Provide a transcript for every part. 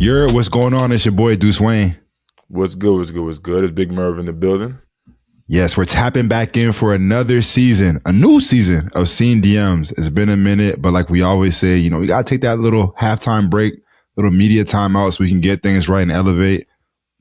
What's going on? It's your boy Deuce Wayne. What's good? What's good? What's good? It's Big Merv in the building. Yes, we're tapping back in for another season, a new season of SceneDMs. It's been a minute, but like we always say, you know, we got to take that little halftime break, little media time out so we can get things right and elevate.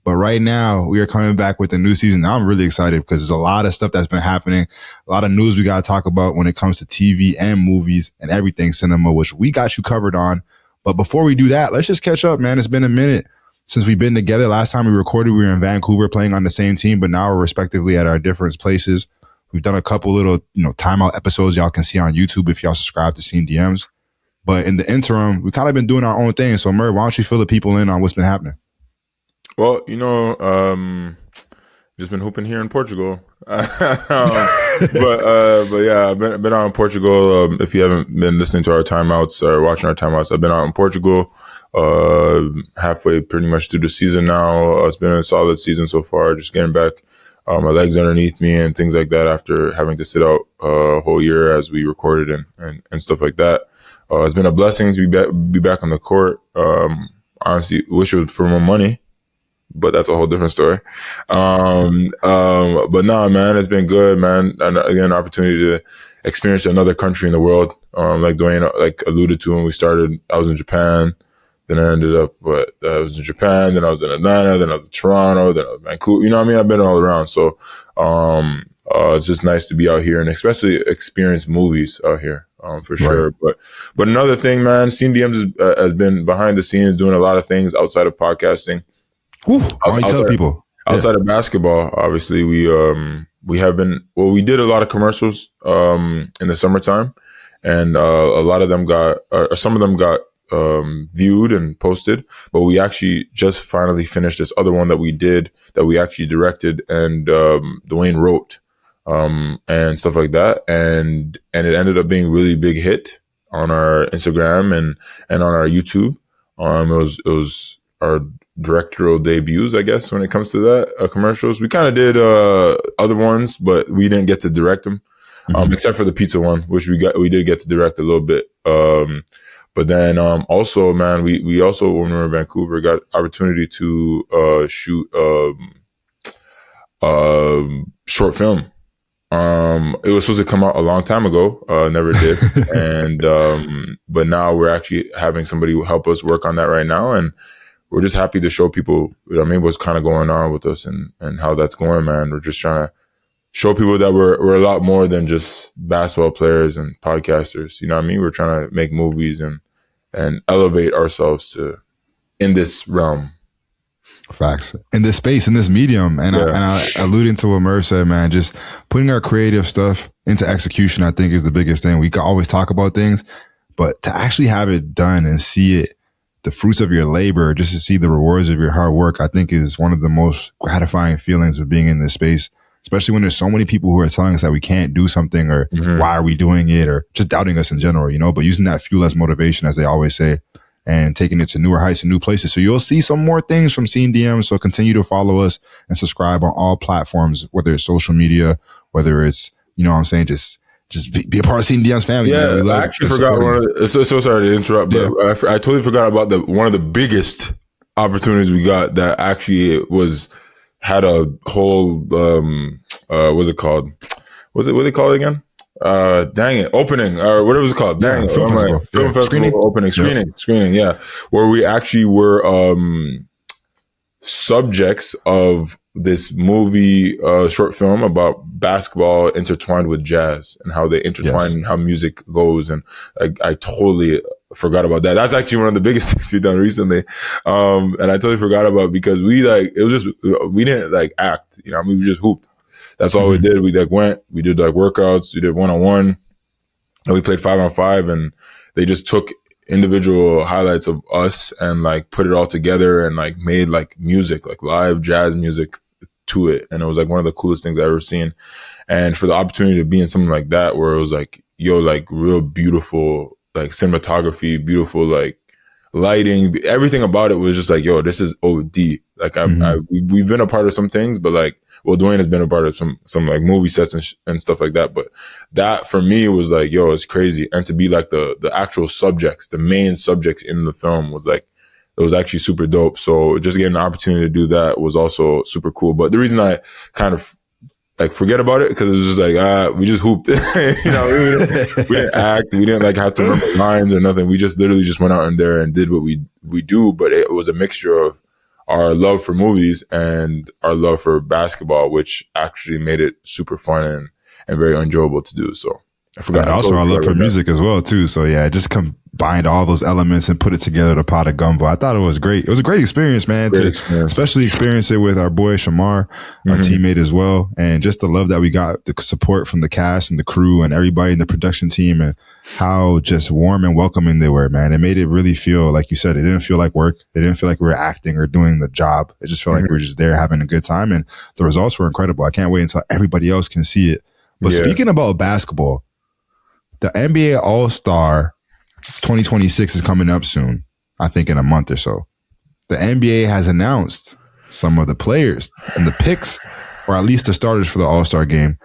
But right now, we are coming back with a new season. Now I'm really excited because there's a lot of stuff that's been happening, a lot of news we got to talk about when it comes to TV and movies and everything cinema, which we got you covered on. But before we do that, let's just catch up, man. It's been a minute since we've been together. Last time we recorded, we were in Vancouver playing on the same team, but now we're respectively at our different places. We've done a couple little, timeout episodes y'all can see on YouTube if y'all subscribe to SceneDMs. But in the interim, we've kind of been doing our own thing. So, Merv, why don't you fill the people in on what's been happening? Well, just been hooping here in Portugal. But yeah, I've been out in Portugal. If you haven't been listening to our timeouts or watching our timeouts, I've been out in Portugal. Halfway pretty much through the season now. It's been a solid season so far, just getting back my legs underneath me and things like that after having to sit out a whole year as we recorded and stuff like that. It's been a blessing to be back on the court. Honestly, wish it was for more money, but that's a whole different story. But nah, man, it's been good, man. And again, opportunity to experience another country in the world. Like Dwayne alluded to when we started, I was in Japan. Then I ended up, I was in Japan, then I was in Atlanta, then I was in Toronto, then I was in Vancouver. You know what I mean? I've been all around. So, it's just nice to be out here and especially experience movies out here, for sure. Right. But another thing, man, SceneDMs has been behind the scenes doing a lot of things outside of podcasting. Outside of basketball, obviously, we have been, we did a lot of commercials, in the summertime, and, a lot of them some of them got, viewed and posted, but we actually just finally finished this other one that we did that we actually directed and Dwayne wrote and stuff like that, and it ended up being a really big hit on our Instagram and on our YouTube. It was our directorial debuts, I guess, when it comes to that commercials. We kind of did other ones, but we didn't get to direct them, except for the pizza one, which we did get to direct a little bit. But then, also, man, we also, when we were in Vancouver, got opportunity to, shoot, short film. It was supposed to come out a long time ago, never did. And, but now we're actually having somebody help us work on that right now. And we're just happy to show people, what's kind of going on with us and how that's going, man. We're just trying to show people that we're a lot more than just basketball players and podcasters. You know what I mean? We're trying to make movies and elevate ourselves in this realm. Facts. In this space, in this medium. And I alluding to what Merv said, man, just putting our creative stuff into execution, I think, is the biggest thing. We can always talk about things, but to actually have it done and see it, the fruits of your labor, just to see the rewards of your hard work, I think is one of the most gratifying feelings of being in this space. Especially when there's so many people who are telling us that we can't do something or why are we doing it or just doubting us in general, but using that fuel as motivation, as they always say, and taking it to newer heights and new places. So you'll see some more things from SceneDMs. So continue to follow us and subscribe on all platforms, whether it's social media, whether it's, just be a part of SceneDMs family. Yeah, I actually forgot so sorry to interrupt, but I totally forgot about one of the biggest opportunities we got that actually had a whole, what's it called? What they call it again? Dang it. Opening, or whatever it's called. Dang it. Film festival opening, screening. Yeah. Where we actually were, subjects of this movie, short film about basketball intertwined with jazz and how they intertwine and how music goes. And I totally forgot about that. That's actually one of the biggest things we've done recently. And I totally forgot about because we didn't act, we just hooped. That's all we did. We we did workouts, we did 1-on-1, and we played 5-on-5, and they just took individual highlights of us and put it all together and made music, live jazz music to it. And it was one of the coolest things I've ever seen. And for the opportunity to be in something like that, where it was real beautiful, cinematography, beautiful, lighting, everything about it was just this is OD. We've been a part of some things, but Dwayne has been a part of some movie sets and stuff like that. But that for me was it's crazy. And to be the actual subjects, the main subjects in the film was it was actually super dope. So just getting the opportunity to do that was also super cool. But the reason I kind of like forget about it, because it was just like, we just hooped. We didn't act. We didn't like have to remember lines or nothing. We just literally just went out in there and did what we do. But it was a mixture of our love for movies and our love for basketball, which actually made it super fun and very enjoyable to do. So I forgot. And also our love for music as well too. So yeah, just combined all those elements and put it together to pot of gumbo. I thought it was great. It was a great experience, man. Especially experience it with our boy Shamar, our teammate as well. And just the love that we got, the support from the cast and the crew and everybody in the production team, and how just warm and welcoming they were, man. It made it really feel, like you said, it didn't feel like work. It didn't feel like we were acting or doing the job. It just felt like we were just there having a good time. And the results were incredible. I can't wait until everybody else can see it. But speaking about basketball, the NBA All-Star 2026 is coming up soon, I think in a month or so. The NBA has announced some of the players and the picks, or at least the starters for the All-Star game.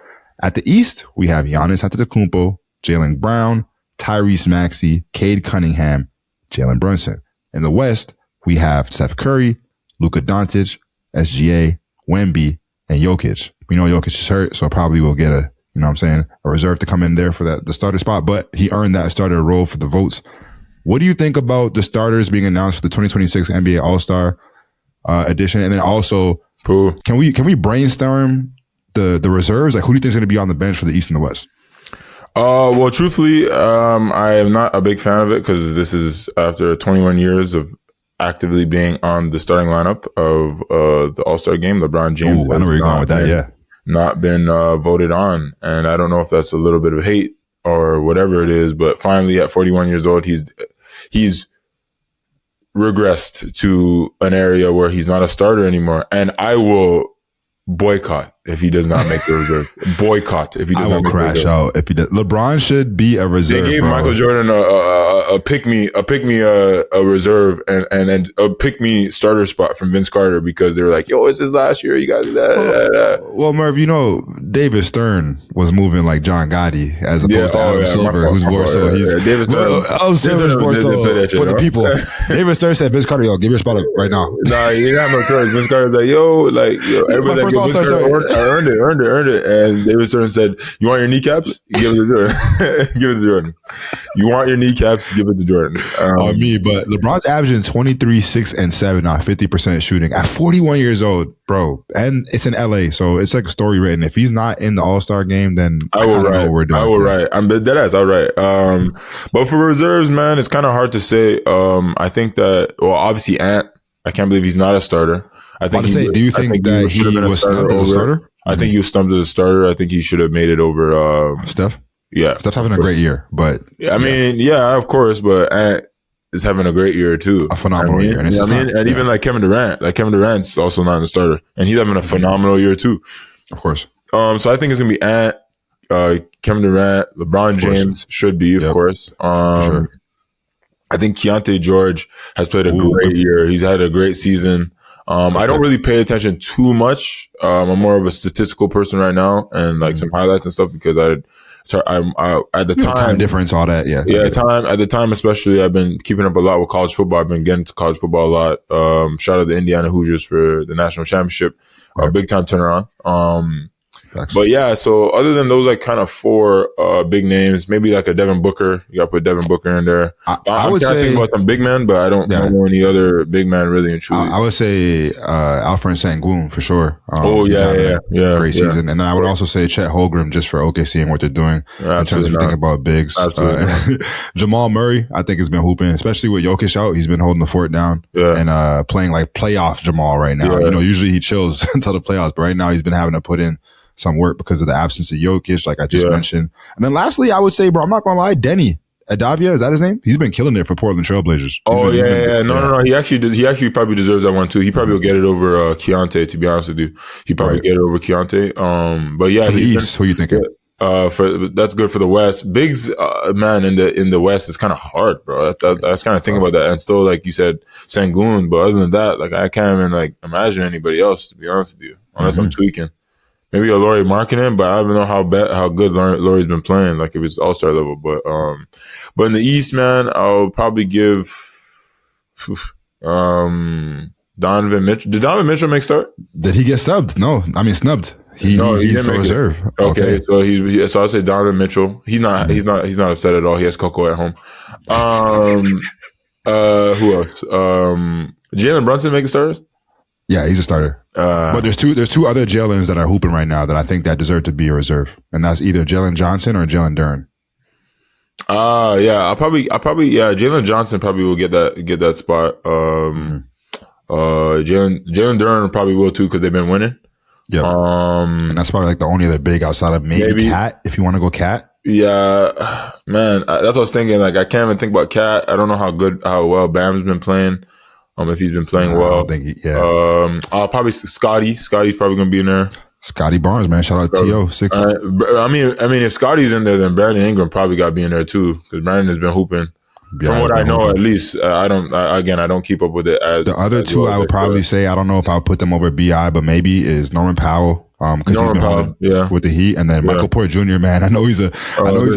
At the East, we have Giannis Antetokounmpo, Jaylen Brown, Tyrese Maxey, Cade Cunningham, Jalen Brunson. In the West, we have Steph Curry, Luka Doncic, SGA, Wemby, and Jokic. We know Jokic is hurt, so probably we'll get a reserve to come in there for the starter spot, but he earned that starter role for the votes. What do you think about the starters being announced for the 2026 NBA All-Star edition? And then also, can we brainstorm the reserves? Like, who do you think is going to be on the bench for the East and the West? Well, truthfully, I am not a big fan of it, because this is after 21 years of actively being on the starting lineup of the All-Star game. LeBron James. Ooh, I know where you're going with that. Yeah. Not been voted on. And I don't know if that's a little bit of hate or whatever it is, but finally at 41 years old, he's regressed to an area where he's not a starter anymore. And I will boycott if he does not make the reserve. Boycott if he does not make the reserve. I will crash out if he does. LeBron should be a reserve. They gave Michael Jordan a pick me a reserve and then a pick me starter spot from Vince Carter, because they were like, yo, it's his last year. You guys do that. Well, Merv, David Stern was moving like John Gotti as opposed to Adam Silver, who's more so. David Stern. Silver's more so for the people. David Stern said, Vince Carter, yo, give your spot up right now. Nah, you didn't have no choice. Vince Carter's like, yo, everybody's like, Vince Carter earned it. And David Stern said, you want your kneecaps? Give it to Jordan. Give it to Jordan. You want your kneecaps? Give it to Jordan. On me, but LeBron's averaging 23, 6, and 7 on 50% shooting at 41 years old, bro. And it's in LA, so it's like a story written. If he's not in the All-Star game, then I will write. I will write. I'm deadass. I'll write. But for reserves, man, it's kind of hard to say. I think that, well, obviously Ant. I can't believe he's not a starter. I think. Do you think that he was snubbed as a starter? I think he was stumped as a starter. I think he should have made it over Steph. Yeah, Steph's having a great year, but I mean, yeah, of course, but Ant is having a great year too, a phenomenal year, and even like Kevin Durant's also not in the starter, and he's having a phenomenal year too, of course. So I think it's gonna be Ant, Kevin Durant, LeBron James should be, of course. Sure. I think Keontae George has played a great year. He's had a great season. I don't really pay attention too much. I'm more of a statistical person right now, and like some highlights and stuff, because I'm at the time difference, all that, at the time especially, I've been keeping up a lot with college football. I've been getting to college football a lot. Shout out to Indiana Hoosiers for the national championship, big time turnaround. But yeah, so other than those like kind of four big names, maybe like a Devin Booker. You got to put Devin Booker in there. I would say think about some big men, but I don't know any other big man really and truly. I would say Alfred Sengun for sure. Great season. And then I would also say Chet Holmgren, just for OKC and what they're doing in terms of thinking about bigs. Jamal Murray, I think, has been hooping, especially with Jokic out. He's been holding the fort down and playing like playoff Jamal right now. Usually he chills until the playoffs, but right now he's been having to put in some work because of the absence of Jokic, like I just mentioned. And then lastly, I would say, bro, I'm not gonna lie, Denny Adavia, is that his name? He's been killing it for Portland Trailblazers. No. He actually probably deserves that one too. He probably will get it over Keontae, to be honest with you. He probably get it over Keontae. But yeah, for the East, who you thinking? That's good for the West. Bigs, man, in the West is kind of hard, bro. I was kind of thinking about that, and still, like you said, Sengun. But other than that, like I can't even like imagine anybody else, to be honest with you, unless I'm tweaking. Maybe a Lauri Markkanen, but I don't know how good Lauri's been playing, like if it's all-star level. But in the East, man, I'll probably give Donovan Mitchell. Did Donovan Mitchell make start? Did he get subbed? No, I mean snubbed. He he's still reserve. Okay, so I'll say Donovan Mitchell. He's not upset at all. He has Coco at home. Who else? Jalen Brunson making starters? Yeah, he's a starter. But there's two other Jalens that are hooping right now that I think that deserve to be a reserve, and that's either Jalen Johnson or Jalen Duren. Yeah, I'll probably Jalen Johnson probably will get that spot. Jalen Duren probably will too because they've been winning. Yeah, and that's probably like the only other big outside of maybe Cat, if you want to go Cat. Yeah, man, that's what I was thinking. Like, I can't even think about Cat. I don't know how well Bam's been playing. If he's been playing well, I don't think probably Scotty. Scotty's probably gonna be in there. Scotty Barnes, man, shout out to T.O. I mean, if Scotty's in there, then Brandon Ingram probably got to be in there too because Brandon has been hooping. From what I know, at least I don't keep up with it as the other two. I would probably say I don't know if I would put them over Bi, but maybe is Norman Powell. Because he's been holding with the Heat, and then Michael Porter Jr. Man, I know he's a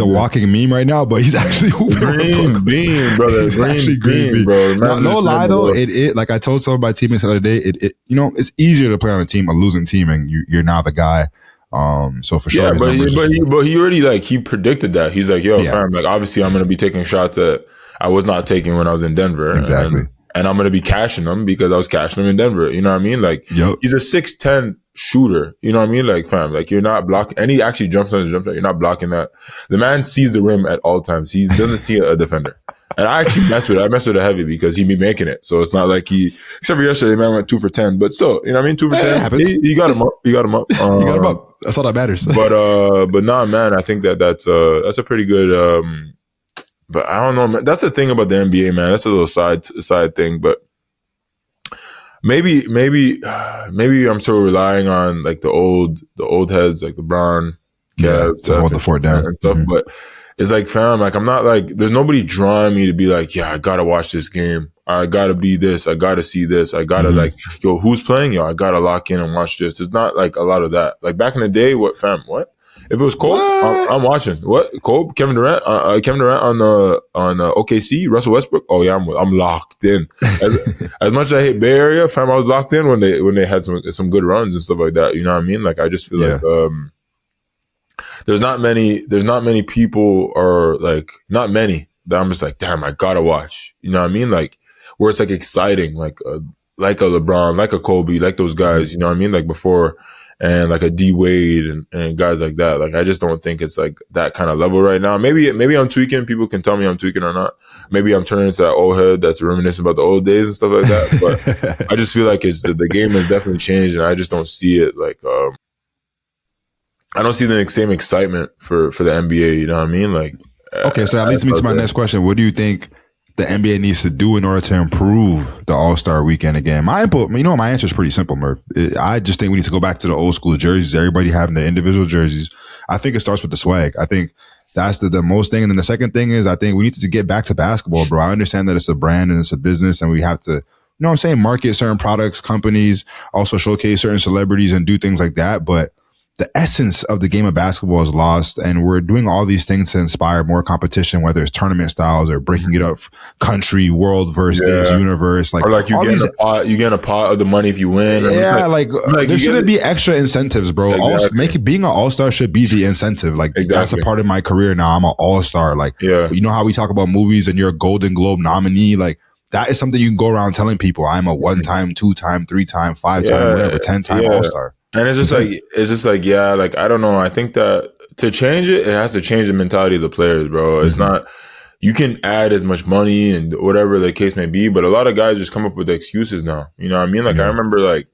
walking meme right now, but he's actually hooping. Green bean, brother. Green bean, bro. No lie though, it like I told some of my teammates the other day, it it's easier to play on a losing team, and you're now the guy. So for sure, but he already he predicted that. He's like, yo, fam, like obviously I'm gonna be taking shots that I was not taking when I was in Denver. Exactly. And I'm going to be cashing them because I was cashing them in Denver. You know what I mean? Like, he's a 6'10" shooter. You know what I mean? Like, fam, like you're not blocking. And he actually jumps on the jump shot. You're not blocking that. The man sees the rim at all times. He doesn't see a defender. And I actually mess with it heavy because he be making it. So it's not like except for yesterday, man went 2 for 10. But still, you know what I mean? 2 for 10. He got him up. He got him up. He got him up. That's all that matters. But nah, man, I think that's a pretty good, but I don't know, man. That's the thing about the NBA, man. That's a little side thing, but maybe I'm still relying on like the old heads like LeBron, Kev, to hold the fort down and stuff. But it's like, fam, like I'm not like there's nobody drawing me to be like, yeah, I gotta watch this game. I gotta be this. I gotta see this. I gotta like, yo, who's playing? Yo, I gotta lock in and watch this. There's not like a lot of that. Like back in the day, what? If it was Cole, I'm watching. What? Cole, Kevin Durant on OKC, Russell Westbrook. Oh yeah, I'm locked in. As much as I hate Bay Area, fam, I was locked in when they had some good runs and stuff like that. You know what I mean? Like I just feel like there's not many people, or like not many that I'm just like, damn, I gotta watch. You know what I mean? Like where it's like exciting, like a LeBron, like a Kobe, like those guys. You know what I mean? Like before. And like a D Wade and guys like that. Like I just don't think it's like that kind of level right now. Maybe I'm tweaking. People can tell me I'm tweaking or not. Maybe I'm turning into that old head that's reminiscing about the old days and stuff like that. But I just feel like the game has definitely changed, and I just don't see it like I don't see the same excitement for the NBA. You know what I mean? Like okay, so that leads me to my next question. What do you think the NBA needs to do in order to improve the All-Star weekend again? My answer is pretty simple, Merv. I just think we need to go back to the old school jerseys, everybody having their individual jerseys. I think it starts with the swag. I think that's the most thing. And then the second thing is I think we need to get back to basketball, bro. I understand that it's a brand and it's a business and we have to, market certain products, companies, also showcase certain celebrities and do things like that. But the essence of the game of basketball is lost, and we're doing all these things to inspire more competition, whether it's tournament styles or breaking it up country, world versus universe. Like, or like you get a pot of the money if you win. Yeah, like there shouldn't be extra incentives, bro. Exactly. Being an all-star should be the incentive. Like that's a part of my career now. I'm an all-star. Like, you know how we talk about movies and you're a Golden Globe nominee, like that is something you can go around telling people. I'm a 1-time, 2-time, 3-time, 5-time, whatever, 10-time all-star. And it's just like, yeah, like, I don't know. I think that to change it, it has to change the mentality of the players, bro. It's not, you can add as much money and whatever the case may be, but a lot of guys just come up with excuses now. You know what I mean? Like, I remember like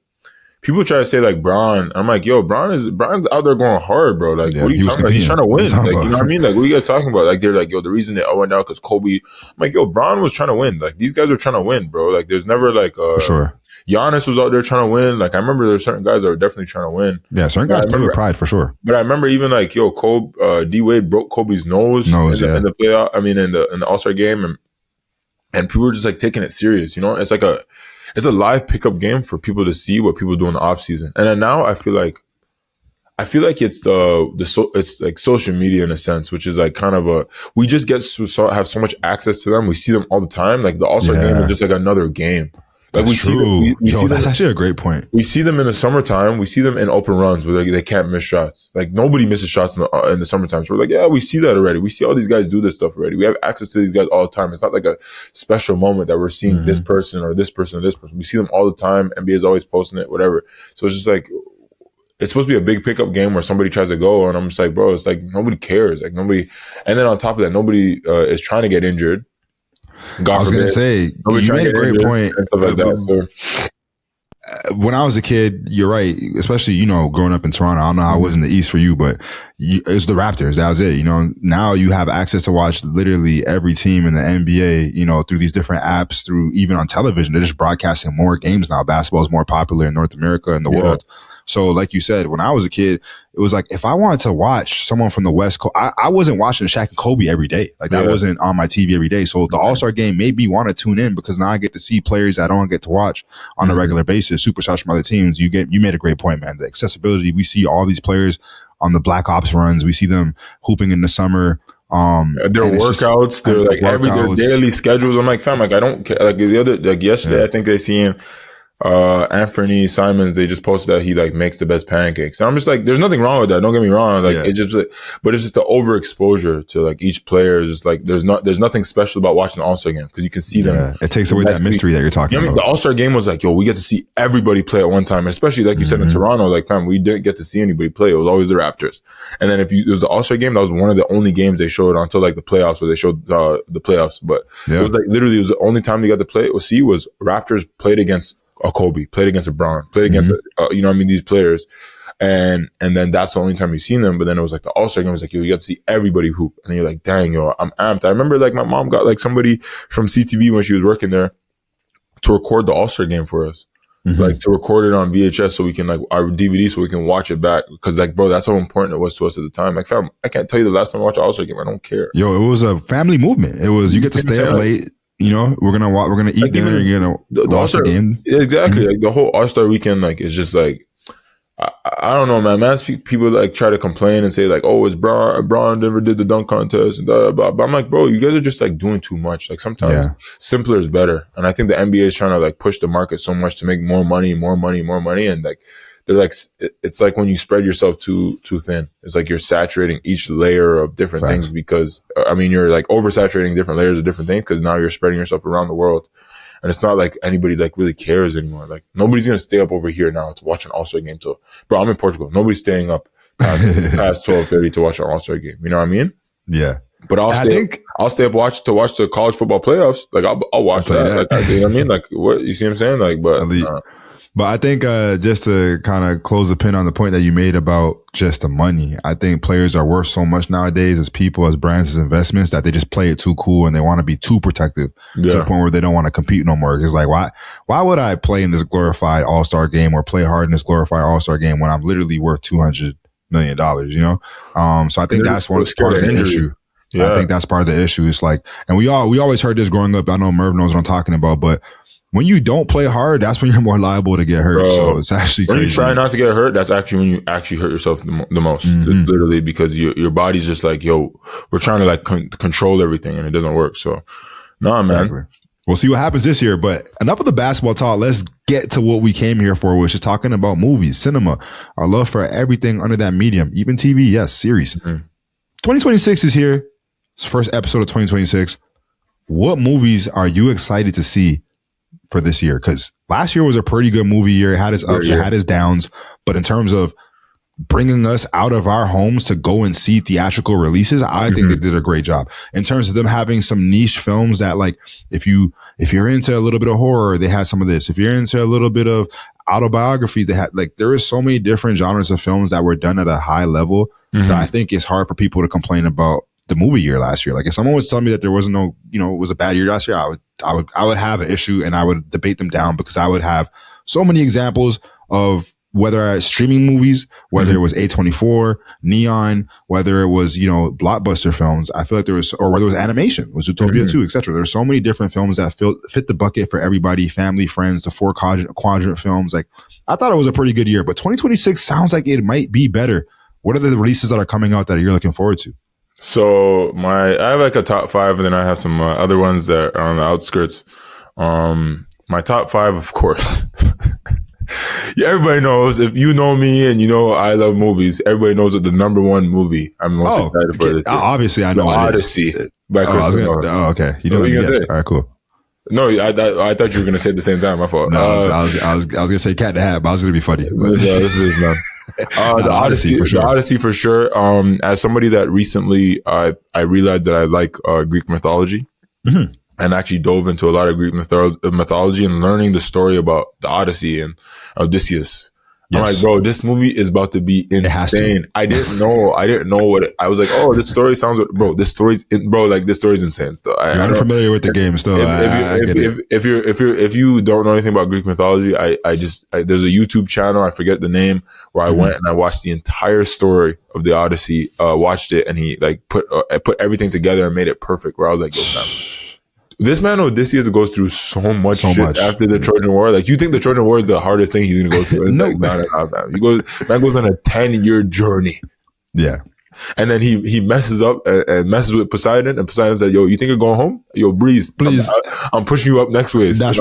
people try to say like Bron. I'm like, yo, Bron's out there going hard, bro. Like, what are you talking about? He's trying to win. Like, you know what I mean? Like, what are you guys talking about? Like, they're like, yo, the reason they all went out because Kobe. I'm like, yo, Bron was trying to win. Like, these guys were trying to win, bro. Like, there's never like, for sure. Giannis was out there trying to win. Like, I remember there's certain guys that were definitely trying to win. Yeah, certain guys play with pride for sure. But I remember even like, yo, D Wade broke Kobe's nose in the playoff. I mean, in the All-Star game, and people were just like taking it serious. You know, it's a live pickup game for people to see what people do in the off season. And then now I feel like I feel like it's it's like social media in a sense, which is like kind of we just get have so much access to them. We see them all the time. Like the All-Star game is just like another game. Like that's true. That's actually a great point. We see them in the summertime. We see them in open runs where they can't miss shots. Like nobody misses shots in the summertime. So we're like, yeah, we see that already. We see all these guys do this stuff already. We have access to these guys all the time. It's not like a special moment that we're seeing this person or this person or this person. We see them all the time. NBA is always posting it, whatever. So it's just like, it's supposed to be a big pickup game where somebody tries to go, and I'm just like, bro, it's like nobody cares. Like nobody, and then on top of that, nobody is trying to get injured. I was going to say, you made a great point. And stuff like that. So, when I was a kid, you're right, especially, you know, growing up in Toronto. I don't know how it was in the East for you, but it was the Raptors. That was it. You know, now you have access to watch literally every team in the NBA, you know, through these different apps, through even on television. They're just broadcasting more games now. Basketball is more popular in North America and the world. So like you said, when I was a kid, it was like, if I wanted to watch someone from the West Coast, I wasn't watching Shaq and Kobe every day. Like that wasn't on my TV every day. So the All-Star game made me want to tune in because now I get to see players I don't get to watch on a regular basis, superstars from other teams. You made a great point, man. The accessibility, we see all these players on the Black Ops runs. We see them hooping in the summer. Their workouts, their like their daily schedules. I'm like, fam, like I don't care. Like yesterday, I think they seen Anthony Simons, they just posted that he like makes the best pancakes. And I'm just like, there's nothing wrong with that. Don't get me wrong. Like it's just, but it's just the overexposure to like each player. Is just like, there's nothing special about watching the All-Star game because you can see them. It takes away that mystery that you're talking about. The All-Star game was like, yo, we get to see everybody play at one time. And especially like you said in Toronto, like fam, we didn't get to see anybody play. It was always the Raptors. And then it was the All-Star game, that was one of the only games they showed until like the playoffs, where they showed the playoffs. But it was like literally, it was the only time they got to play or see was Raptors played against a Kobe, played against a Brown, played against, you know what I mean, these players. And then that's the only time you've seen them. But then it was like the All-Star game was like, yo, you got to see everybody hoop. And you're like, dang, yo, I'm amped. I remember like my mom got like somebody from CTV when she was working there to record the All-Star game for us. Like to record it on VHS so we can like our DVD so we can watch it back. Cause like, bro, that's how important it was to us at the time. Like, fam, I can't tell you the last time I watched an All-Star game. I don't care. Yo, it was a family movement. It was, you get to stay up late. You know, we're gonna eat dinner and the All-Star game. Exactly. Like the whole All-Star weekend, like it's just like I don't know, man. People like try to complain and say like, oh, it's Braun never did the dunk contest and blah, blah, blah. But I'm like, bro, you guys are just like doing too much. Like sometimes simpler is better. And I think the NBA is trying to like push the market so much to make more money. And like, they're like, it's like when you spread yourself too thin. It's like you're saturating each layer of different things because, I mean, you're like oversaturating different layers of different things because now you're spreading yourself around the world. And it's not like anybody like really cares anymore. Like nobody's going to stay up over here now to watch an All-Star game. Bro, I'm in Portugal. Nobody's staying up past 12:30 to watch an All-Star game. You know what I mean? Yeah. But I'll stay up to watch the college football playoffs. Like I'll watch that. Like, you know what I mean? Like what, you see what I'm saying? Like, But I think just to kind of close the pin on the point that you made about just the money, I think players are worth so much nowadays as people, as brands, as investments, that they just play it too cool and they want to be too protective to the point where they don't want to compete no more. It's like, why would I play in this glorified All-Star game or play hard in this glorified All-Star game when I'm literally worth $200 million, you know? So I think that's part of the issue. Yeah. I think that's part of the issue. It's like, and we always heard this growing up. I know Merv knows what I'm talking about, but when you don't play hard, that's when you're more liable to get hurt. Bro, so it's actually crazy. When you try not to get hurt, that's actually when you actually hurt yourself the most. It's literally because your body's just like, yo, we're trying to like control everything and it doesn't work. So, nah, man. Exactly. We'll see what happens this year. But enough of the basketball talk. Let's get to what we came here for, which is talking about movies, cinema, our love for everything under that medium, even TV, yes, series. 2026 is here. It's the first episode of 2026. What movies are you excited to see for this year? Because last year was a pretty good movie year. It had its ups, it had its downs. But in terms of bringing us out of our homes to go and see theatrical releases, I think they did a great job. In terms of them having some niche films that, like, if you're into a little bit of horror, they had some of this. If you're into a little bit of autobiography, they had, like, there is so many different genres of films that were done at a high level that I think it's hard for people to complain about the movie year last year. Like, if someone was telling me that there wasn't no, you know, it was a bad year last year, I would have an issue and I would debate them down because I would have so many examples of whether streaming movies, whether it was A24, Neon, whether it was, blockbuster films, I feel like or whether it was animation, was Zootopia 2, etc. There's so many different films that fit the bucket for everybody, family, friends, the four quadrant films. Like, I thought it was a pretty good year, but 2026 sounds like it might be better. What are the releases that are coming out that you're looking forward to? So I have like a top 5, and then I have some other ones that are on the outskirts. My top 5, of course. Yeah, everybody knows. If you know me and you know I love movies, everybody knows that the number one movie I'm most excited for this year. Obviously, I know The Odyssey by Christopher Nolan. Okay. You know what you gonna say? All right, cool. No, I thought you were gonna say at the same time. My fault. No, I was gonna say Cat in the Hat, but I was gonna be funny. This is man. The Odyssey for sure. The Odyssey for sure. As somebody that recently I realized that I like Greek mythology. Mm-hmm. And actually dove into a lot of Greek mythology and learning the story about the Odyssey and Odysseus. Yes. I'm like, bro, this movie is about to be insane. I didn't know what I was like. Oh, this story sounds, bro. This story's insane. Still, I'm familiar with the game. Still, if you don't know anything about Greek mythology, there's a YouTube channel. I forget the name where I went and I watched the entire story of the Odyssey. Watched it, and he like put everything together and made it perfect. Where I was like, yo, man. This man Odysseus goes through so much after the Trojan War. Like, you think the Trojan War is the hardest thing he's gonna go through? It's no, man. Man goes on a 10-year journey. Yeah, and then he messes up and messes with Poseidon, and Poseidon said, "Yo, you think you're going home? Yo, please. I'm pushing you up next way." So I'm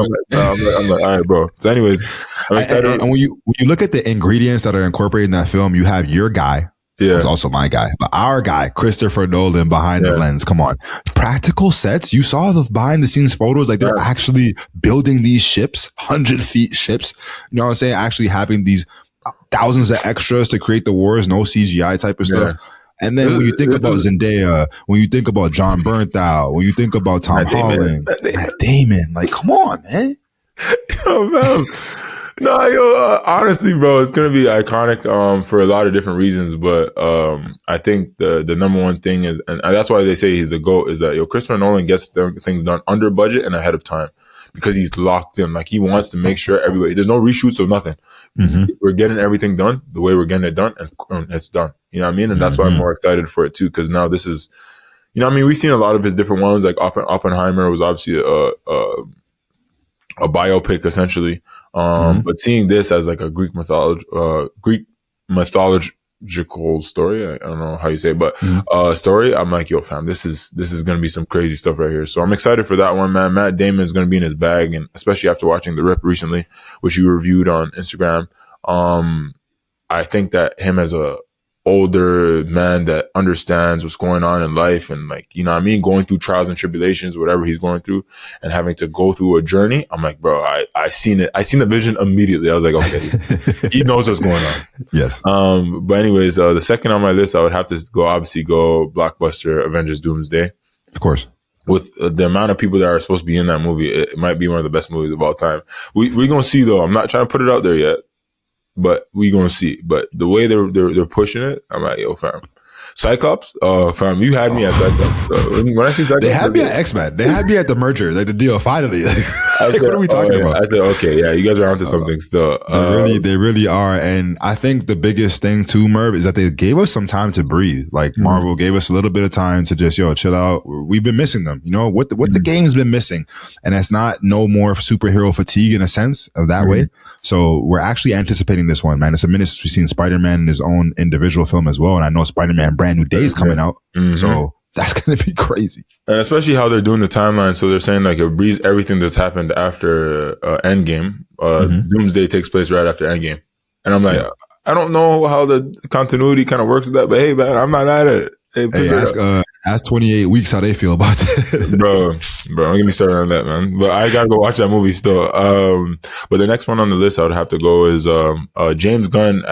like, all right, bro. So, anyways, I'm excited. And when you look at the ingredients that are incorporated in that film, you have your guy. Yeah. Who's also my guy, but our guy, Christopher Nolan, behind the lens. Come on. Practical sets. You saw the behind the scenes photos. Like, they're actually building these ships, 100-foot ships. You know what I'm saying? Actually having these thousands of extras to create the wars, no CGI type of stuff. And then when you think about Zendaya, when you think about John Bernthal, when you think about Tom Holland, Matt Damon, like, come on, man. Yo, man. No, honestly, bro, it's gonna be iconic for a lot of different reasons. But I think the number one thing is, and that's why they say he's the GOAT, is that Christopher Nolan gets things done under budget and ahead of time because he's locked in. Like, he wants to make sure everybody, there's no reshoots or nothing. Mm-hmm. We're getting everything done the way we're getting it done, and it's done. You know what I mean? And that's why I'm more excited for it too, because now this is, you know what I mean? We've seen a lot of his different ones. Like Oppenheimer was obviously a biopic essentially. But seeing this as like a Greek mythological story, I don't know how you say it, but story, I'm like, yo, fam, this is gonna be some crazy stuff right here. So I'm excited for that one, man. Matt Damon is gonna be in his bag, and especially after watching The Rip recently, which you reviewed on Instagram. I think that him as a older man that understands what's going on in life, and, like, you know what I mean, going through trials and tribulations, whatever he's going through, and having to go through a journey. I'm like, bro, I seen it. I seen the vision immediately. I was like, okay, he knows what's going on. Yes. But anyways, the second on my list, I would have to go blockbuster Avengers Doomsday. Of course. With the amount of people that are supposed to be in that movie, it might be one of the best movies of all time. We're gonna see, though. I'm not trying to put it out there yet, but we gonna see. But the way they're pushing it, I'm like, yo, fam. Cyclops, fam, you had me at Cyclops. When I see Cyclops, they had me at X-Men. They had me at the merger, like the deal. Finally, like, what are we talking about? I said, okay, yeah, you guys are onto something still. They really are. And I think the biggest thing too, Merv, is that they gave us some time to breathe. Like, Marvel gave us a little bit of time to just, chill out. We've been missing them. You know what the game's been missing, and it's not no more superhero fatigue in a sense of that way. So we're actually anticipating this one, man. It's a minute since we've seen Spider-Man in his own individual film as well. And I know Spider-Man Brand New Day is coming out. So that's going to be crazy. And especially how they're doing the timeline. So they're saying, like, it breeds everything that's happened after Endgame. Doomsday takes place right after Endgame. And I'm like, I don't know how the continuity kind of works with that, but hey, man, I'm not at it. Hey, ask 28 Weeks how they feel about that. bro, don't get me started on that, man. But I gotta go watch that movie still. But the next one on the list I would have to go is James Gunn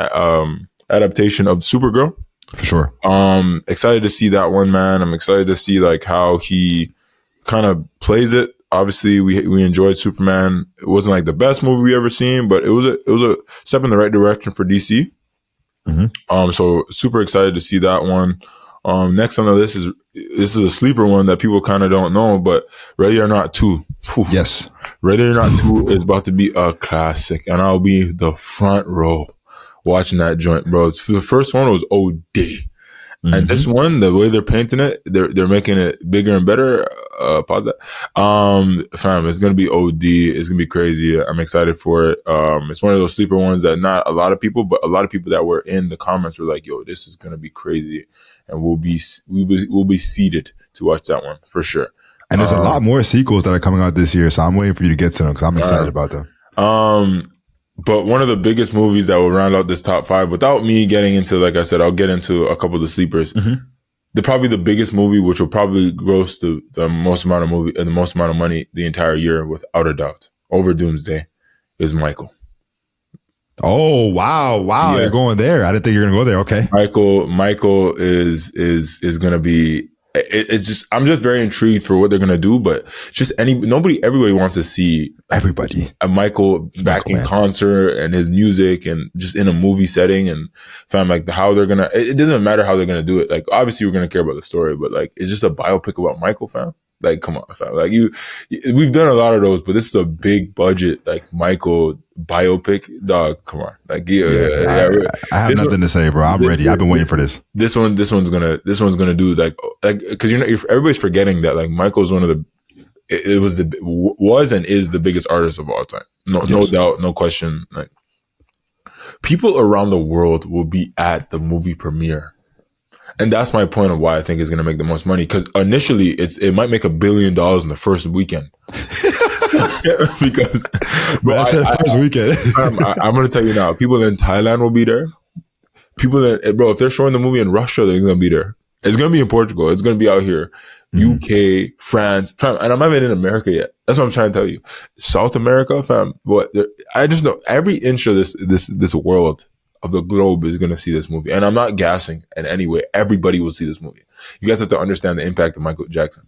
adaptation of Supergirl. For sure. Excited to see that one, man. I'm excited to see, like, how he kind of plays it. Obviously, we enjoyed Superman. It wasn't like the best movie we ever seen, but it was a step in the right direction for DC. So super excited to see that one. Next on the list this is a sleeper one that people kind of don't know, but Ready or Not 2. Oof. Yes. Ready or Not 2 is about to be a classic, and I'll be the front row. watching that joint, bro. The first one was OD. And this one, the way they're painting it, they're making it bigger and better. Pause that. Fam, it's gonna be OD. It's gonna be crazy. I'm excited for it. It's one of those sleeper ones that not a lot of people, but a lot of people that were in the comments were like, "Yo, this is gonna be crazy," and we'll be seated to watch that one for sure. And there's a lot more sequels that are coming out this year, so I'm waiting for you to get to them because I'm excited about them. But one of the biggest movies that will round out this top 5, without me getting into, like I said, I'll get into a couple of the sleepers. Probably the biggest movie, which will probably gross the most amount of money the entire year, without a doubt, over Doomsday, is Michael. Oh wow! Yeah. You're going there. I didn't think you were gonna go there. Okay, Michael is gonna be. It's just, I'm just very intrigued for what they're gonna do, but just everybody wants to see a Michael back in concert and his music and just in a movie setting, and fam, like how they're gonna. It doesn't matter how they're gonna do it. Like obviously we're gonna care about the story, but like it's just a biopic about Michael, fam. Like come on, fam. Like we've done a lot of those, but this is a big budget like Michael biopic, dog. Come on, like I have nothing to say, bro. I'm ready. I've been waiting for this. This one's gonna do like because everybody's forgetting that like Michael's one of the was and is the biggest artist of all time. No doubt, no question. Like people around the world will be at the movie premiere. And that's my point of why I think it's going to make the most money. Because initially, it might make $1 billion in the first weekend. Because first weekend. I'm going to tell you now, people in Thailand will be there. If they're showing the movie in Russia, they're going to be there. It's going to be in Portugal. It's going to be out here. UK, France, fam, and I'm not even in America yet. That's what I'm trying to tell you. South America, fam. I just know every inch of this world of the globe is going to see this movie. And I'm not gassing in any way. Everybody will see this movie. You guys have to understand the impact of Michael Jackson.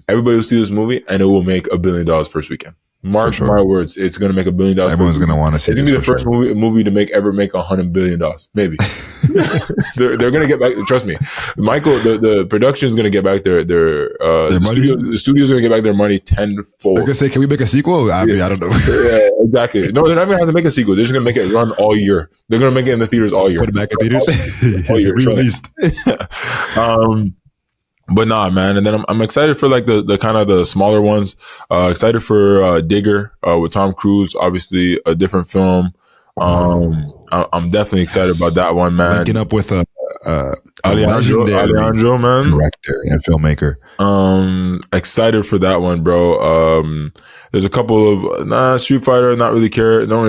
Everybody will see this movie and it will make $1 billion first weekend. Mark my words. It's going to make $1 billion. Everyone's going to want to see it. It's going to be the first movie to ever make $100 billion. Maybe. they're going to get back. Trust me. Michael, the production is going to get back their the studio's going to get back their money tenfold. They're going to say, can we make a sequel? I mean, I don't know. Yeah, exactly. No, they're not going to have to make a sequel. They're just going to make it run all year. They're going to make it in the theaters all year. Put it back in theaters? All year. Released. But nah, man. And then I'm excited for like the kind of the smaller ones. Excited for Digger with Tom Cruise. Obviously, a different film. I'm definitely excited about that one, man. Linking up with Alejandro, man, director and filmmaker. Excited for that one, bro. There's a couple of Street Fighter. Don't really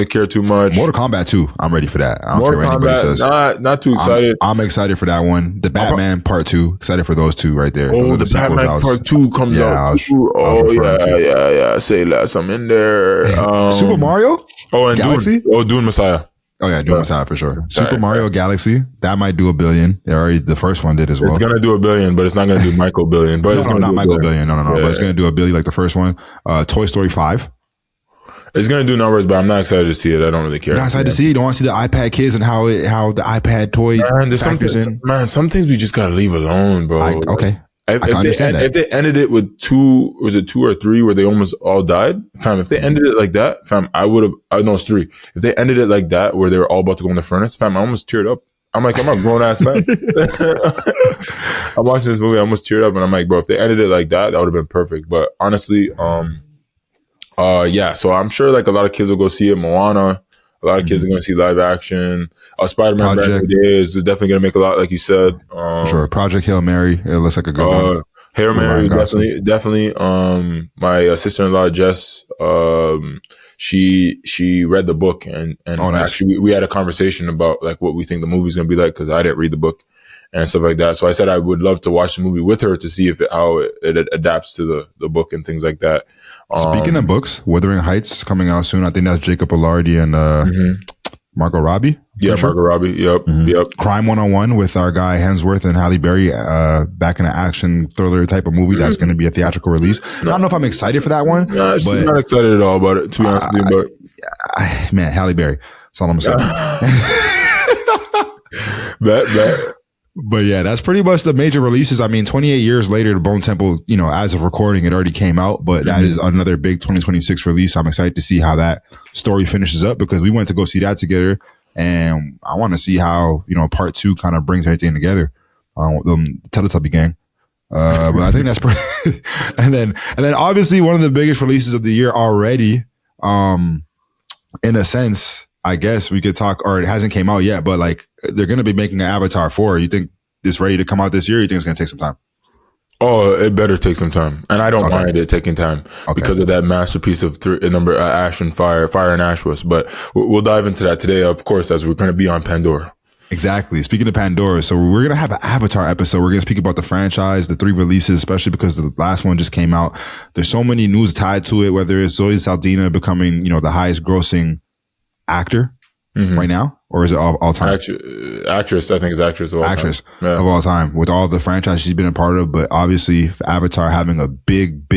care too much. Mortal Kombat 2. I'm ready for that. I don't care what anybody says. Not too excited. I'm excited for that one. The Batman Part 2. Excited for those two right there. Oh, the Batman Part 2 comes out. Oh yeah. Say less. I'm in there. Super Mario. Oh, and Galaxy. Dune Messiah. Oh yeah, Dune Messiah for sure. Super Mario Galaxy, that might do $1 billion. The first one did as well. It's gonna do $1 billion, but it's not gonna do Michael billion. But no, not Michael billion. No. Yeah. But it's gonna do $1 billion like the first one. Toy Story 5. It's gonna do numbers, but I'm not excited to see it. I don't really care. You're not excited to see it? You don't want to see the iPad kids and how the iPad toy factors in? Man, some things we just gotta leave alone, bro. Okay. If they ended it with 2 or 3 where they almost all died, fam, if they ended it like that, fam, it's 3. If they ended it like that where they were all about to go in the furnace, fam, I almost teared up. I'm like, I'm a grown ass man. I'm watching this movie, I almost teared up, and I'm like, bro, if they ended it like that, that would have been perfect. But honestly, yeah, so I'm sure like a lot of kids will go see it. Moana. A lot of kids are going to see live action. Spider-Man Brand New Day is definitely going to make a lot, like you said. For sure. Project Hail Mary. It looks like a good one. Hail Mary, definitely. My sister-in-law, Jess, she read the book and nice. Actually we had a conversation about like what we think the movie's going to be like because I didn't read the book and stuff like that. So I said I would love to watch the movie with her to see how it adapts to the book and things like that. Speaking of books, Wuthering Heights is coming out soon. I think that's Jacob Elordi and Margot Robbie. Yeah, Margot Robbie. Yep. Crime 101 with our guy Hemsworth and Halle Berry back in an action thriller type of movie that's going to be a theatrical release. I don't know if I'm excited for that one. No, she's not excited at all about it, to be honest with you. But man, Halle Berry. That's all I'm going to say. Bet. But yeah, that's pretty much the major releases. I mean, 28 years later, the Bone Temple, as of recording, it already came out, but that is another big 2026 release. I'm excited to see how that story finishes up because we went to go see that together. And I want to see how, part 2 kind of brings everything together. The Teletubby gang. But I think that's pretty and then obviously one of the biggest releases of the year already, in a sense, I guess we could talk, or it hasn't came out yet, but like they're going to be making an Avatar 4. You think it's ready to come out this year? Or you think it's going to take some time? Oh, it better take some time, and I don't mind it taking time because of that masterpiece of Ash and Fire and Ash was. But we'll dive into that today, of course, as we're going to be on Pandora. Exactly. Speaking of Pandora, so we're going to have an Avatar episode. We're going to speak about the franchise, the 3 releases, especially because the last one just came out. There's so many news tied to it, whether it's Zoe Saldana becoming, the highest grossing actor right now, or is it all time? Actress, I think it's actress of all time. Of all time, with all the franchises she's been a part of, but obviously Avatar having a big,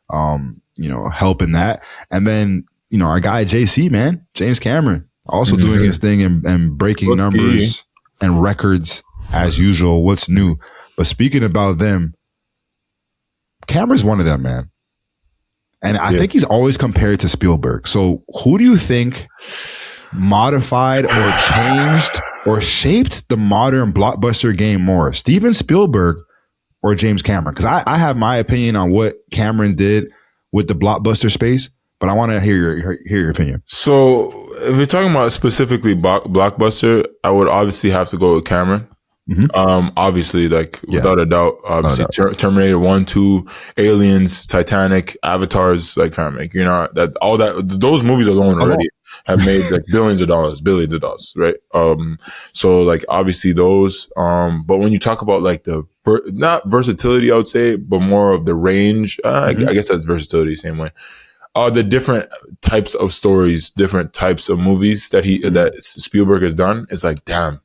help in that. And then, our guy JC, man, James Cameron, also doing his thing and breaking numbers and records as usual. What's new? But speaking about them, Cameron's one of them, man. And I think he's always compared to Spielberg. So who do you think modified or changed or shaped the modern blockbuster game more, Steven Spielberg or James Cameron? Because I have my opinion on what Cameron did with the blockbuster space, but I want to hear your opinion. So if you're talking about specifically blockbuster, I would obviously have to go with Cameron. Obviously, without a doubt, obviously Terminator 1, 2, Aliens, Titanic, Avatars, like fam, those movies alone already have made billions of dollars, right? So obviously those, but when you talk about not versatility, I would say, but more of the range, I guess that's versatility, same way. The different types of stories, different types of movies that Spielberg has done, it's damn.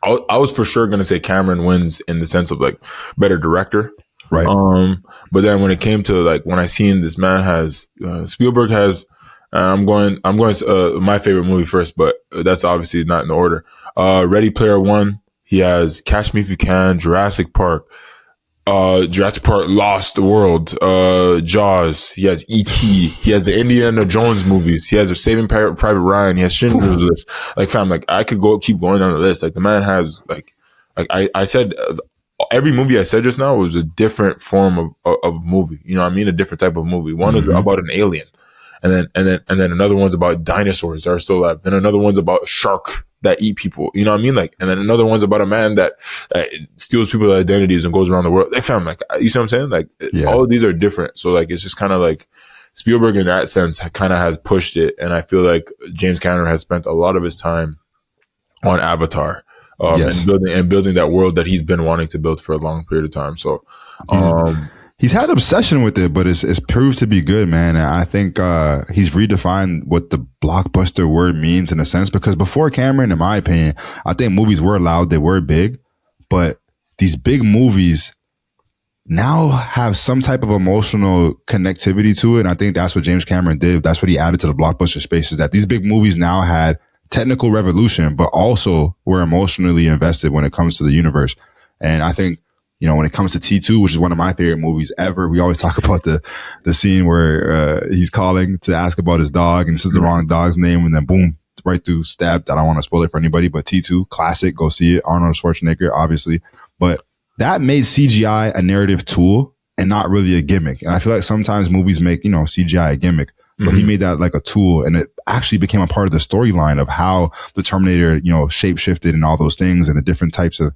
I was for sure going to say Cameron wins in the sense of better director. Right. But then when it came to when I seen this man has, Spielberg has, I'm going my favorite movie first, but that's obviously not in the order. Ready Player One. He has Catch Me If You Can, Jurassic Park, Lost World, Jaws. He has E.T. He has the Indiana Jones movies. He has Saving Private Ryan. He has Schindler's List. Fam, I could keep going down the list. The man has I said, every movie I said just now was a different form of movie. You know what I mean? A different type of movie. One is about an alien, and then another one's about dinosaurs that are still alive. Then another one's about a shark that eat people, you know what I mean? And then another one's about a man that steals people's identities and goes around the world. You see what I'm saying? All of these are different. So it's just kind of Spielberg in that sense kind of has pushed it. And I feel like James Cameron has spent a lot of his time on Avatar, and building that world that he's been wanting to build for a long period of time. So, he's had obsession with it, but it's proved to be good, man. And I think he's redefined what the blockbuster word means in a sense, because before Cameron, in my opinion, I think movies were loud, they were big, but these big movies now have some type of emotional connectivity to it. And I think that's what James Cameron did. That's what he added to the blockbuster space, is that these big movies now had technical revolution, but also were emotionally invested when it comes to the universe. And I think, when it comes to T2, which is one of my favorite movies ever, we always talk about the scene where he's calling to ask about his dog and says the wrong dog's name, and then boom, right through stabbed. I don't want to spoil it for anybody, but T2, classic, go see it. Arnold Schwarzenegger, obviously. But that made CGI a narrative tool and not really a gimmick. And I feel like sometimes movies make, CGI a gimmick, but he made that a tool, and it actually became a part of the storyline of how the Terminator, shape shifted and all those things, and the different types of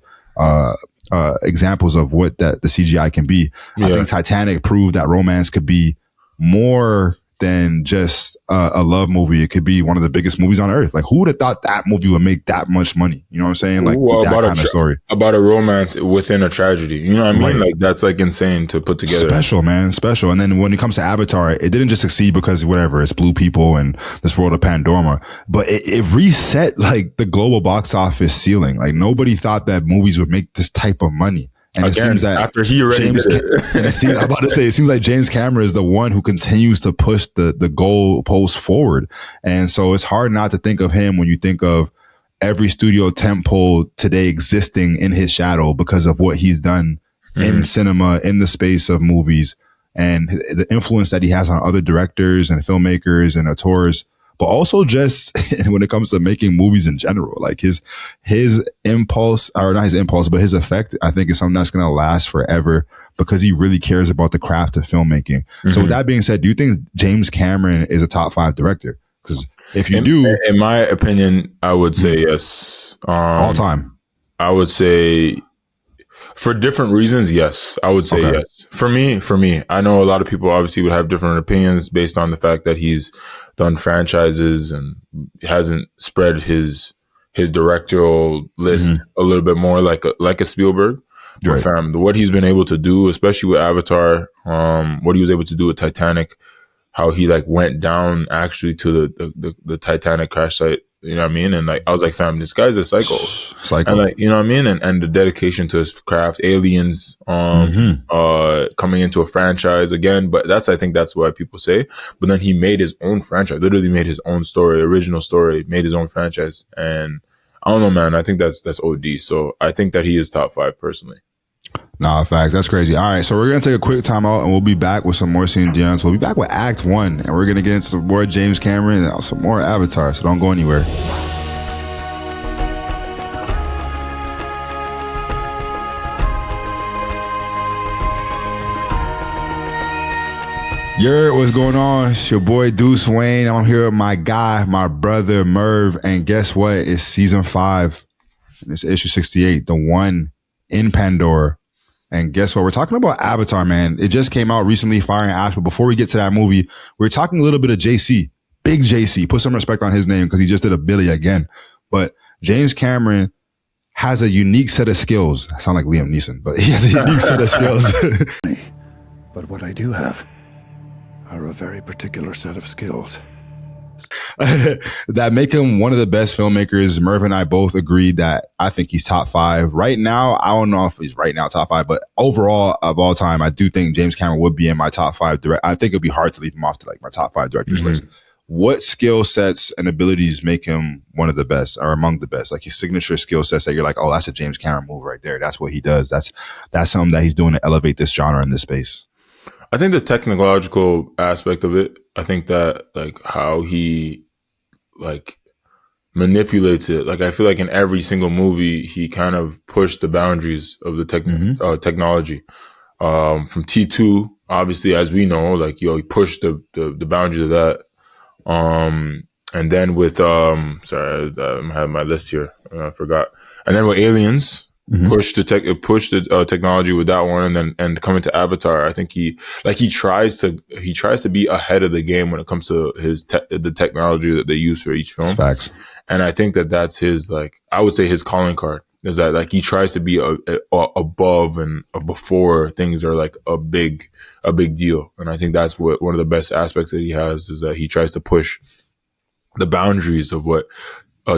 examples of what the CGI can be. I think Titanic proved that romance could be more than just a love movie. It could be one of the biggest movies on earth. Who would have thought that movie would make that much money? You know what I'm saying? That kind of story. About a romance within a tragedy. You know what I mean? Right. That's insane to put together. Special, man. Special. And then when it comes to Avatar, it didn't just succeed because it's blue people and this world of Pandora, but it reset the global box office ceiling. Nobody thought that movies would make this type of money. And again, it seems that after he already did it. I'm about to say, it seems like James Cameron is the one who continues to push the goalpost forward. And so it's hard not to think of him when you think of every studio tentpole today existing in his shadow because of what he's done in cinema, in the space of movies, and the influence that he has on other directors and filmmakers and auteurs. but also just when it comes to making movies in general. Like his impulse, or not his impulse, but his effect, I think, is something that's going to last forever because he really cares about the craft of filmmaking. So with that being said, do you think James Cameron is a top 5 director? Because if you do, in my opinion, I would say yes. All time. I would say, for different reasons, yes. I would say yes. For me, I know a lot of people obviously would have different opinions based on the fact that he's done franchises and hasn't spread his directorial list a little bit more like a Spielberg. Right. But what he's been able to do, especially with Avatar, what he was able to do with Titanic, how he like went down actually to the Titanic crash site, you know what I mean? And like, I was like, fam, this guy's a psycho. And like, you know what I mean? And the dedication to his craft, Aliens, coming into a franchise again. But I think that's why people say, but then he made his own franchise, literally made his own story, original story, made his own franchise. And I don't know, man, I think that's OD. So I think that he is top 5 personally. Nah, facts. That's crazy. All right, so we're going to take a quick time out and we'll be back with some more SceneDMs. We'll be back with Act 1 and we're going to get into some more James Cameron and some more Avatar, so don't go anywhere. What's going on? It's your boy Deuce Wayne. I'm here with my guy, my brother Merv, and guess what? It's season 5 and it's issue 68, the one in Pandora. And guess what? We're talking about Avatar, man. It just came out recently, Fire and Ash. But before we get to that movie, we're talking a little bit of JC, big JC. Put some respect on his name because he just did a Billy again. But James Cameron has a unique set of skills. I sound like Liam Neeson, but he has a unique set of skills. But what I do have are a very particular set of skills that make him one of the best filmmakers. Merv and I both agreed that I think he's top 5 right now. I don't know if he's right now top 5, but overall of all time, I do think James Cameron would be in my top 5 direct. I think it'd be hard to leave him off to like my top 5 directors list. What skill sets and abilities make him one of the best or among the best? Like his signature skill sets that you're like, oh, that's a James Cameron move right there. That's what he does. That's something that he's doing to elevate this genre in this space. I think the technological aspect of it, I think that like how he like manipulates it. Like I feel like in every single movie, he kind of pushed the boundaries of the technology. From T2, obviously, as we know, like, he pushed the boundaries of that. And then with, sorry, I have my list here. I forgot. And then with Aliens, pushed the technology with that one, and coming to Avatar, I think he tries to be ahead of the game when it comes to the technology that they use for each film. Facts. And I think that that's his, like, I would say his calling card is that like he tries to be above and before things are like a big deal. And I think that's what one of the best aspects that he has is that he tries to push the boundaries of what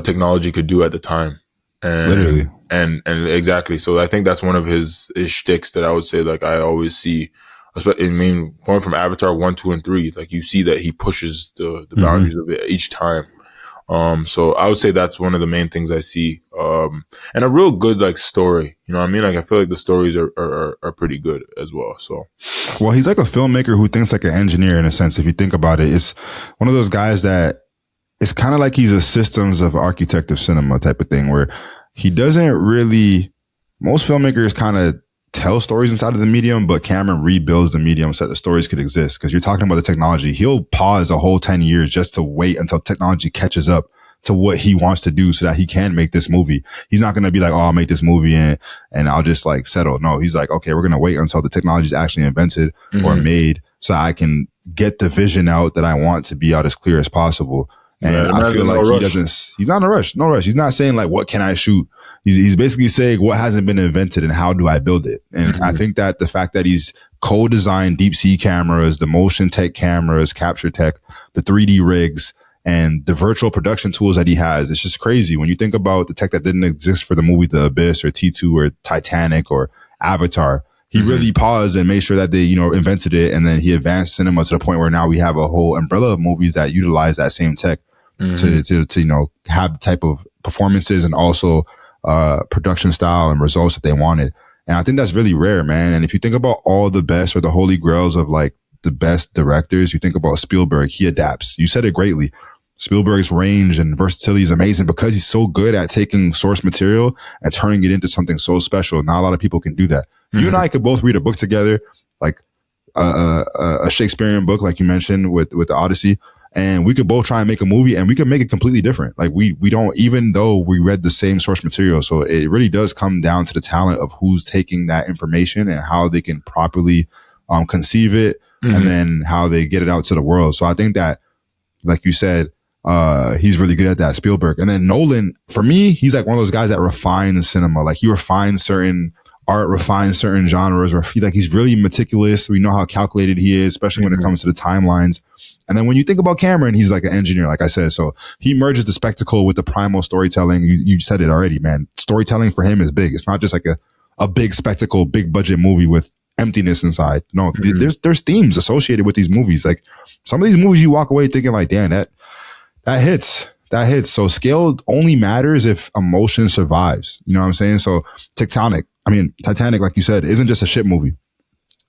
technology could do at the time. And literally. And exactly. So I think that's one of his shticks that I would say, like, I always see. I mean, going from Avatar 1, 2, and 3, like, you see that he pushes the boundaries of it each time. So I would say that's one of the main things I see. And a real good, like, story. You know what I mean? Like, I feel like the stories are pretty good as well. So, well, he's like a filmmaker who thinks like an engineer in a sense. If you think about it, it's one of those guys that it's kind of like he's a systems of architect of cinema type of thing, where he doesn't really, most filmmakers kind of tell stories inside of the medium, but Cameron rebuilds the medium so that the stories could exist. Because you're talking about the technology. He'll pause a whole 10 years just to wait until technology catches up to what he wants to do so that he can make this movie. He's not going to be like, oh, I'll make this movie and I'll just like settle. No, he's like, okay, we're going to wait until the technology is actually invented or made so I can get the vision out that I want to be out as clear as possible. And I feel like he's not in a rush. No rush. He's not saying like, what can I shoot? He's basically saying what hasn't been invented and how do I build it? And I think that the fact that he's co-designed deep sea cameras, the motion tech cameras, capture tech, the 3D rigs, and the virtual production tools that he has, it's just crazy. When you think about the tech that didn't exist for the movie The Abyss or T2 or Titanic or Avatar, he really paused and made sure that they, invented it. And then he advanced cinema to the point where now we have a whole umbrella of movies that utilize that same tech to have the type of performances and also production style and results that they wanted. And I think that's really rare, man. And if you think about all the best or the holy grails of like the best directors, you think about Spielberg, he adapts. You said it greatly. Spielberg's range and versatility is amazing because he's so good at taking source material and turning it into something so special. Not a lot of people can do that. You and I could both read a book together, like a Shakespearean book, like you mentioned with the Odyssey, and we could both try and make a movie, and we could make it completely different. Like we don't, even though we read the same source material. So it really does come down to the talent of who's taking that information and how they can properly conceive it, and then how they get it out to the world. So I think that, like you said, he's really good at that, Spielberg. And then Nolan, for me, he's like one of those guys that refines cinema. Like he refines certain art, refines certain genres, or like he's really meticulous. We know how calculated he is, especially when it comes to the timelines. And then when you think about Cameron, he's like an engineer, like I said. So he merges the spectacle with the primal storytelling. You said it already, man. Storytelling for him is big. It's not just like a big spectacle, big budget movie with emptiness inside. No, there's themes associated with these movies. Like some of these movies you walk away thinking like, damn, that hits. That hits. So scale only matters if emotion survives. You know what I'm saying? So Titanic, like you said, isn't just a shit movie.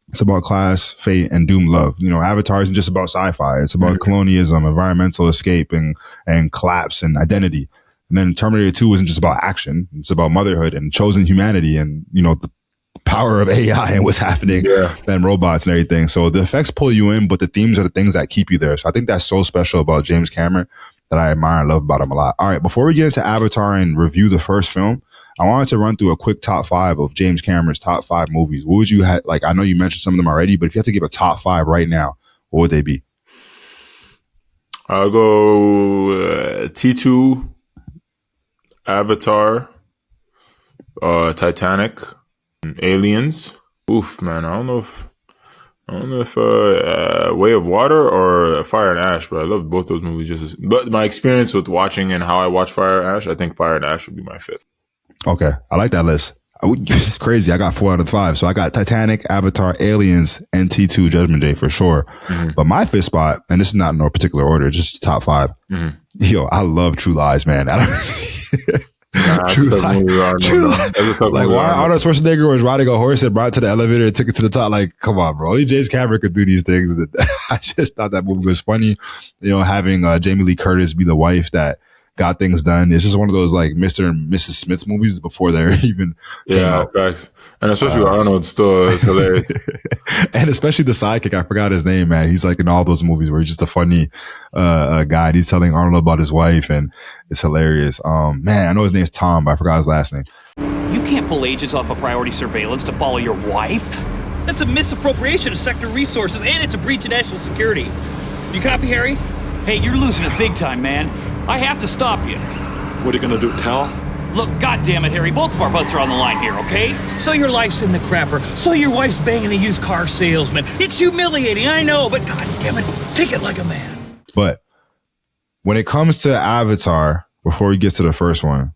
It's about class, fate, and doomed love. You know, Avatar isn't just about sci-fi. It's about colonialism, environmental escape, and collapse and identity. And then Terminator 2 isn't just about action. It's about motherhood and chosen humanity and, you know, the power of AI and what's happening and robots and everything. So the effects pull you in, but the themes are the things that keep you there. So I think that's so special about James Cameron that I admire and love about him a lot. All right, before we get into Avatar and review the first film, I wanted to run through a quick top 5 of James Cameron's top 5 movies. What would you have? Like, I know you mentioned some of them already, but if you had to give a top 5 right now, what would they be? I'll go T2, Avatar, Titanic, Aliens. Oof, man, I don't know if Way of Water or Fire and Ash, but I love both those movies but my experience with watching and how I watch Fire and Ash, I think Fire and Ash would be my 5th. Okay, I like that list. It's crazy. I got 4 out of 5. So I got Titanic, Avatar, Aliens, and T2 Judgment Day for sure. But my 5th spot, and this is not in no particular order, just top 5. Yo, I love True Lies, man. True Lies. Like, why Arnold Schwarzenegger was riding a horse and brought it to the elevator and took it to the top? Like, come on, bro. Only James Cameron could do these things. I just thought that movie was funny. You know, having Jamie Lee Curtis be the wife that got things done. It's just one of those like Mr. and Mrs. Smith movies before they're even came out. Facts. And especially with Arnold still, it's hilarious. And especially the sidekick, I forgot his name, man. He's like in all those movies where he's just a funny guy. And he's telling Arnold about his wife, and it's hilarious. Man, I know his name's Tom, but I forgot his last name. You can't pull agents off of priority surveillance to follow your wife. That's a misappropriation of sector resources, and it's a breach of national security. You copy, Harry? Hey, you're losing it big time, man. I have to stop you. What are you gonna do, tell? Look, goddammit, Harry, both of our butts are on the line here, okay? So your life's in the crapper. So your wife's banging a used car salesman. It's humiliating, I know, but goddammit, take it like a man. But when it comes to Avatar, before we get to the first one,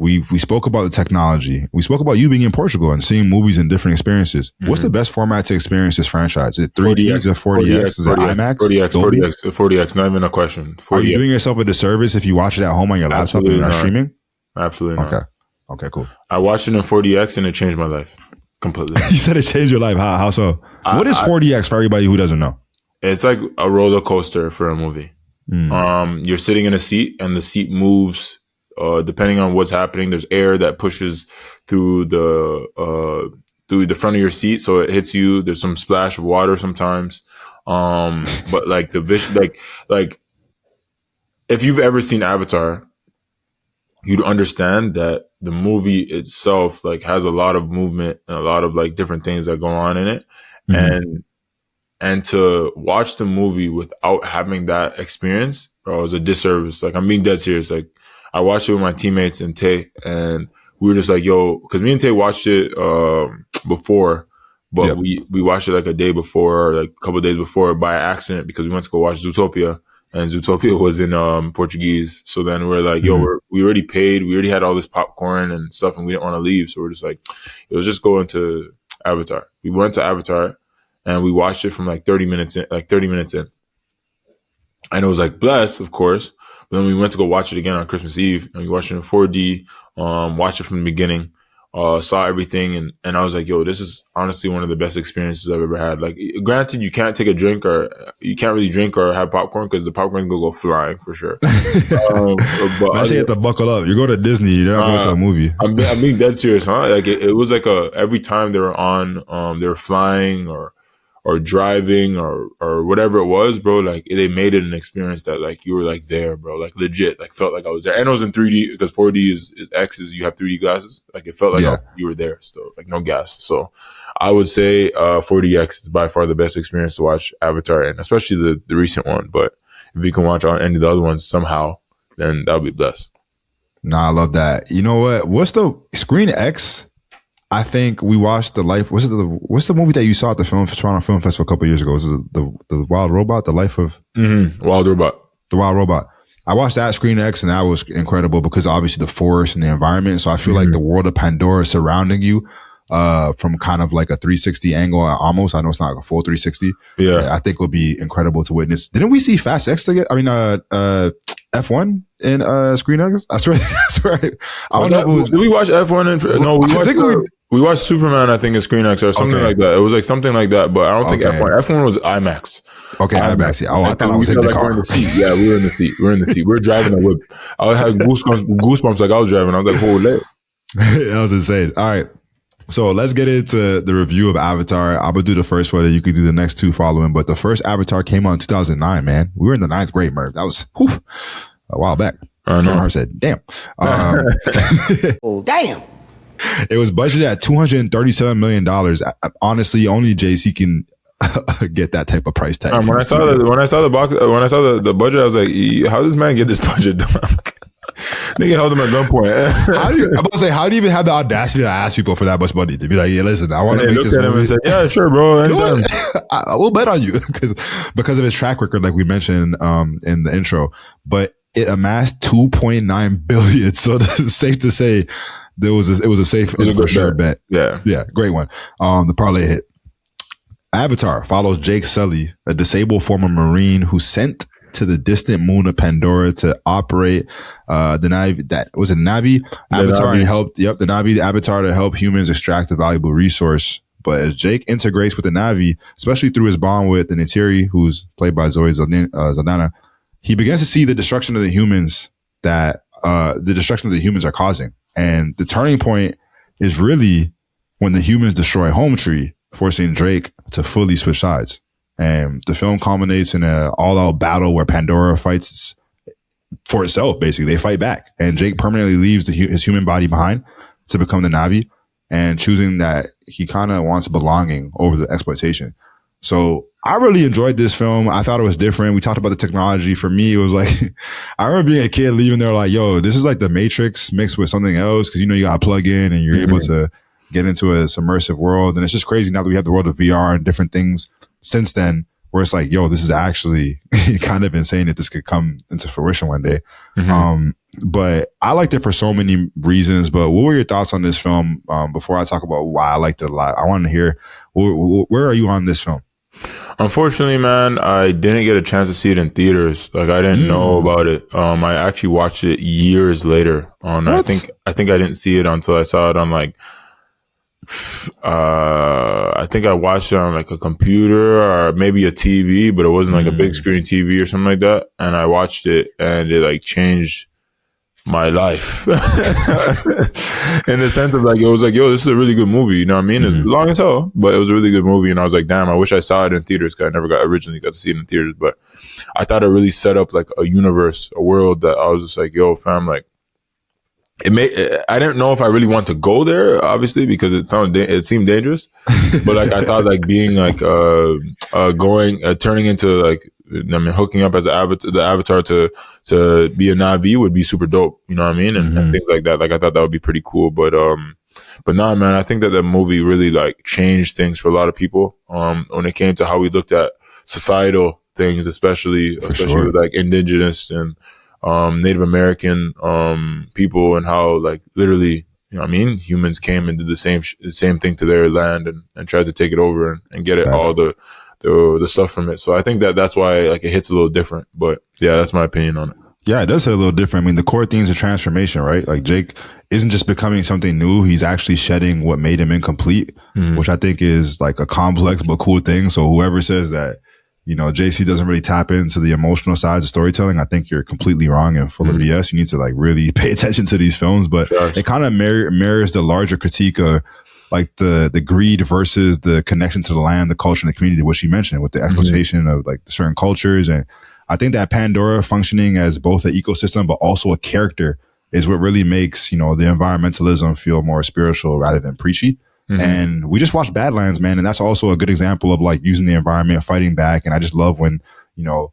we spoke about the technology. We spoke about you being in Portugal and seeing movies and different experiences. What's the best format to experience this franchise? Is it 3D? Is it 40X? Is it IMAX? 40X, not even a question. 40X. Are you doing yourself a disservice if you watch it at home on your laptop and you're not streaming? Absolutely not. Okay, cool. I watched it in 40X and it changed my life completely. You said it changed your life. How so? What is 40X for everybody who doesn't know? It's like a roller coaster for a movie. You're sitting in a seat and the seat moves depending on what's happening. There's air that pushes through the front of your seat, so it hits you. There's some splash of water sometimes. But like the vision, like if you've ever seen Avatar, you'd understand that the movie itself like has a lot of movement and a lot of like different things that go on in it. And to watch the movie without having that experience, bro, is a disservice. Like, I'm being dead serious. Like, I watched it with my teammates and Tay, and we were just like, yo, because me and Tay watched it before, but we watched it like a day before, or like a couple of days before by accident, because we went to go watch Zootopia, and Zootopia was in Portuguese. So then we're like, yo, we already paid, we already had all this popcorn and stuff, and we didn't want to leave. So we're just like, it was just going to Avatar. We went to Avatar, and we watched it from like 30 minutes in. And it was like blessed, of course. But then we went to go watch it again on Christmas Eve, and we watched it in 4D, watched it from the beginning. saw everything, and I was like, yo, this is honestly one of the best experiences I've ever had. Like, granted, you can't take a drink, or you can't really drink or have popcorn because the popcorn will go flying for sure. But I say you have to buckle up. You're going to Disney, you're not going to a movie. I'm being dead serious, huh? Like, it was like every time they were on, they were flying or driving or whatever it was, bro, like they made it an experience that like you were like there, bro, like legit, like felt like I was there. And it was in 3D because 4D is X's, you have 3D glasses. Like it felt like you were there still, like no gas. So I would say 4DX is by far the best experience to watch Avatar, and especially the recent one. But if you can watch on any of the other ones somehow, then that'll be blessed. Nah, I love that. You know what? What's the Screen X? I think we watched what's the movie that you saw at the Toronto Film Festival a couple of years ago? Was it the Wild Robot, The Life of Wild Robot? The Wild Robot. I watched that Screen X, and that was incredible because obviously the forest and the environment. So I feel like the world of Pandora surrounding you, from kind of like a 360 angle, almost. I know it's not like a full 360. Yeah, I think would be incredible to witness. Didn't we see Fast X together? I mean, F1 in Screen X? I swear. I don't know if it was. Did we watch F1? No, we watched Superman, I think, in Screen X or something like that. It was like something like that, but I don't think F1. F1 was IMAX. Okay, IMAX. Yeah. Oh, I thought I was in the car. We're in the seat. Yeah, we were in the seat. We were driving the whip. I had goosebumps like I was driving. I was like, holy. That was insane. All right. So let's get into the review of Avatar. I'm going to do the first one and you can do the next two following. But the first Avatar came out in 2009, man. We were in the 9th grade, Merv. That was a while back. I know. I said, damn. Oh, damn. It was budgeted at $237 million. Honestly, only JC can get that type of price tag. When I saw the budget, I was like, how does this man get this budget done? They can hold him at gunpoint. How do you even have the audacity to ask people for that much money? To be like, yeah, listen, I want to make this movie. And said, yeah, sure, bro. Anytime. I will bet on you because of his track record, like we mentioned in the intro. But it amassed $2.9 billion. So it's safe to say it was a good sure bet. Yeah, great one. The parlay hit. Avatar follows Jake Sully, a disabled former Marine who sent to the distant moon of Pandora to operate the Navi. That was a Navi Avatar and helped. Yep, the Navi Avatar to help humans extract a valuable resource. But as Jake integrates with the Navi, especially through his bond with the Neytiri, who's played by Zoe Saldana, he begins to see the destruction of the humans are causing. And the turning point is really when the humans destroy Home Tree, forcing Drake to fully switch sides. And the film culminates in an all-out battle where Pandora fights for itself, basically. They fight back. And Jake permanently leaves his human body behind to become the Navi, and choosing that he kind of wants belonging over the exploitation. So I really enjoyed this film. I thought it was different. We talked about the technology. For me, it was like, I remember being a kid leaving there like, yo, this is like the Matrix mixed with something else. Cause you got to plug in and you're able to get into a submersive world. And it's just crazy now that we have the world of VR and different things since then, where it's like, yo, this is actually kind of insane that this could come into fruition one day. But I liked it for so many reasons. But what were your thoughts on this film? Before I talk about why I liked it a lot, I want to hear, where are you on this film? Unfortunately, man, I didn't get a chance to see it in theaters. Like, I didn't know about it. I actually watched it years later. I think I didn't see it until I saw it on like, I think I watched it on like a computer or maybe a TV, but it wasn't like a big screen TV or something like that. And I watched it and it like changed my life in the sense of like, it was like, yo, this is a really good movie. You know what I mean? It's long as hell, but it was a really good movie. And I was like, damn, I wish I saw it in theaters, because I never originally got to see it in theaters. But I thought it really set up like a universe, a world that I was just like, yo, fam, like, I didn't know if I really want to go there, obviously, because it seemed dangerous. But like, I thought like being like, turning into like, hooking up as the avatar to be a Navi would be super dope. You know what I mean? And things like that. Like, I thought that would be pretty cool. But nah, man, I think that the movie really like changed things for a lot of people. When it came to how we looked at societal things, especially with like indigenous and Native American people, and how like literally, you know what I mean, humans came and did the same thing to their land and tried to take it over and get it all the stuff from it. So I think that's why like it hits a little different. But yeah, that's my opinion on it. Yeah, it does hit a little different. I mean, the core themes of transformation, right? Like Jake isn't just becoming something new. He's actually shedding what made him incomplete, which I think is like a complex but cool thing. So whoever says that, you know, JC doesn't really tap into the emotional sides of storytelling, I think you're completely wrong and full of BS. You need to like really pay attention to these films, but it kind of mirrors the larger critique of like the greed versus the connection to the land, the culture, and the community, which you mentioned with the exploitation of like certain cultures. And I think that Pandora functioning as both an ecosystem, but also a character is what really makes, you know, the environmentalism feel more spiritual rather than preachy. And we just watched Badlands, man. And that's also a good example of like using the environment, fighting back. And I just love when, you know,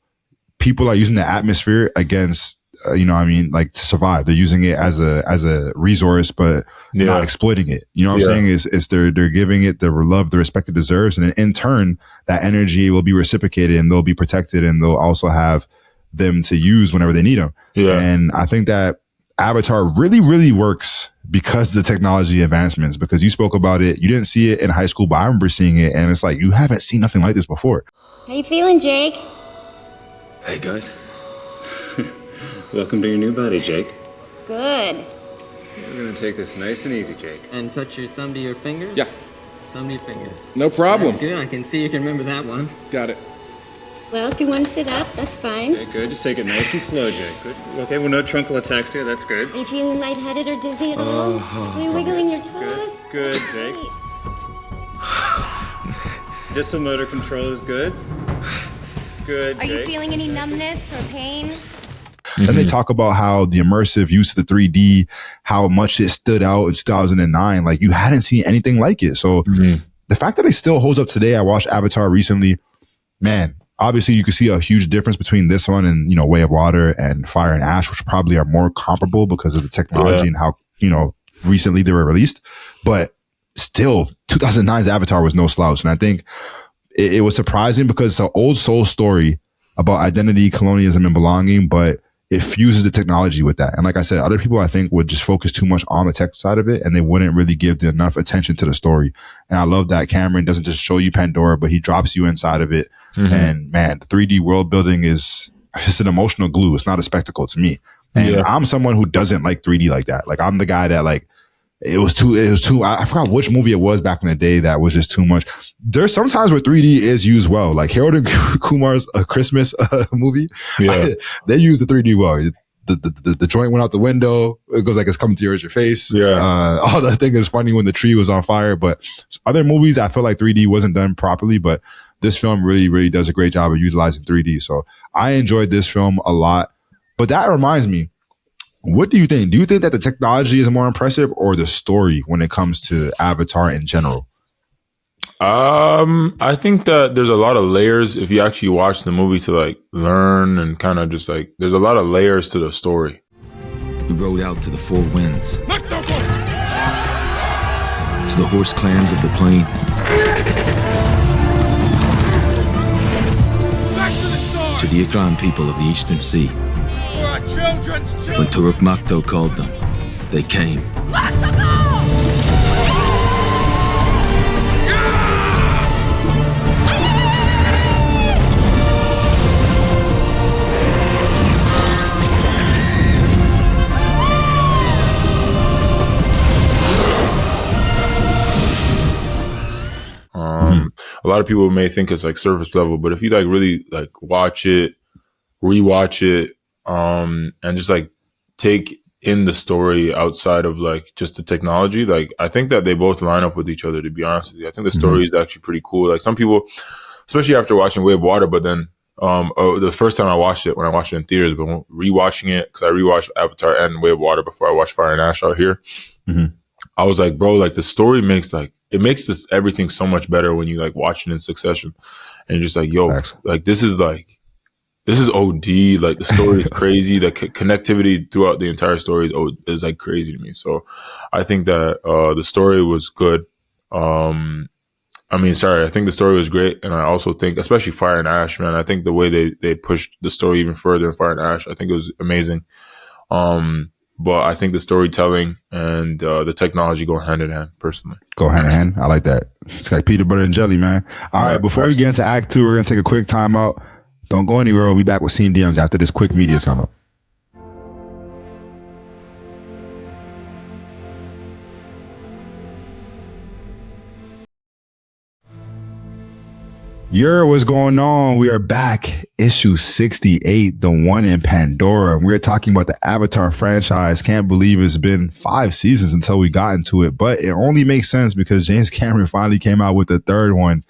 people are using the atmosphere against, you know what I mean, like to survive. They're using it as a resource, but not exploiting it. You know what I'm saying? Is they're giving it the love, the respect it deserves. And in turn, that energy will be reciprocated and they'll be protected and they'll also have them to use whenever they need them. Yeah. And I think that Avatar really, really works because of the technology advancements, because you spoke about it. You didn't see it in high school, but I remember seeing it. And it's like, you haven't seen nothing like this before. How you feeling, Jake? Hey, guys. Welcome to your new body, Jake. Good. We're gonna take this nice and easy, Jake. And touch your thumb to your fingers? Yeah. Thumb to your fingers. No problem. That's good. I can see you can remember that one. Got it. Well, if you want to sit up, that's fine. Okay, good. Just take it nice and slow, Jake. Good. Okay, well, no truncal ataxia. That's good. Are you feeling lightheaded or dizzy at all? Are you wiggling your toes? Good, Jake. Distal motor control is good. Good, Are you feeling any numbness or pain? And they talk about how the immersive use of the 3D, how much it stood out in 2009. Like you hadn't seen anything like it. So the fact that it still holds up today, I watched Avatar recently, man, obviously you can see a huge difference between this one and, you know, Way of Water and Fire and Ash, which probably are more comparable because of the technology and how, you know, recently they were released. But still, 2009's Avatar was no slouch. And I think it was surprising because it's an old soul story about identity, colonialism, and belonging, but it fuses the technology with that. And like I said, other people I think would just focus too much on the tech side of it and they wouldn't really give enough attention to the story. And I love that Cameron doesn't just show you Pandora, but he drops you inside of it. And man, the 3D world building is just an emotional glue. It's not a spectacle to me. And I'm someone who doesn't like 3D like that. Like I'm the guy that like, it was too, I forgot which movie it was back in the day that was just too much. There's sometimes where 3D is used well, like Harold and Kumar's Christmas movie. They use the 3D well. The joint went out the window. It goes like it's coming towards your face. All that thing is funny when the tree was on fire. But other movies, I feel like 3D wasn't done properly, but this film really, really does a great job of utilizing 3D. So I enjoyed this film a lot. But that reminds me, what do you think? Do you think that the technology is more impressive or the story when it comes to Avatar in general? I think that there's a lot of layers if you actually watch the movie to like learn and kind of just like, there's a lot of layers to the story. We rode out to the four winds, to the horse clans of the plain, to the Ikran people of the Eastern Sea. When Turuk Makto called them, they came. A lot of people may think it's like surface level, but if you like really like watch it, rewatch it, and just like take in the story outside of like just the technology, like I think that they both line up with each other, to be honest with you. I think the story is actually pretty cool. Like some people, especially after watching Way of Water, but then the first time I watched it, when I watched it in theaters, but rewatching it, because I rewatched Avatar and Way of Water before I watched Fire and Ash out here, I was like, bro, like the story makes like, it makes this everything so much better when you like watch it in succession and you're just like, yo, like this is OD. Like the story is crazy. The connectivity throughout the entire story is like crazy to me. So I think that the story was good. I think the story was great. And I also think, especially Fire and Ash, man, I think the way they pushed the story even further in Fire and Ash, I think it was amazing. But I think the storytelling and the technology go hand in hand, personally. Go hand in hand. I like that. It's like peanut butter and jelly, man. All right, before we get into Act 2, we're going to take a quick time out. Don't go anywhere. We'll be back with SceneDMs after this quick media time out. What's going on? We are back. Issue 68, the one in Pandora. We're talking about the Avatar franchise. Can't believe it's been 5 seasons until we got into it, but it only makes sense because James Cameron finally came out with the third one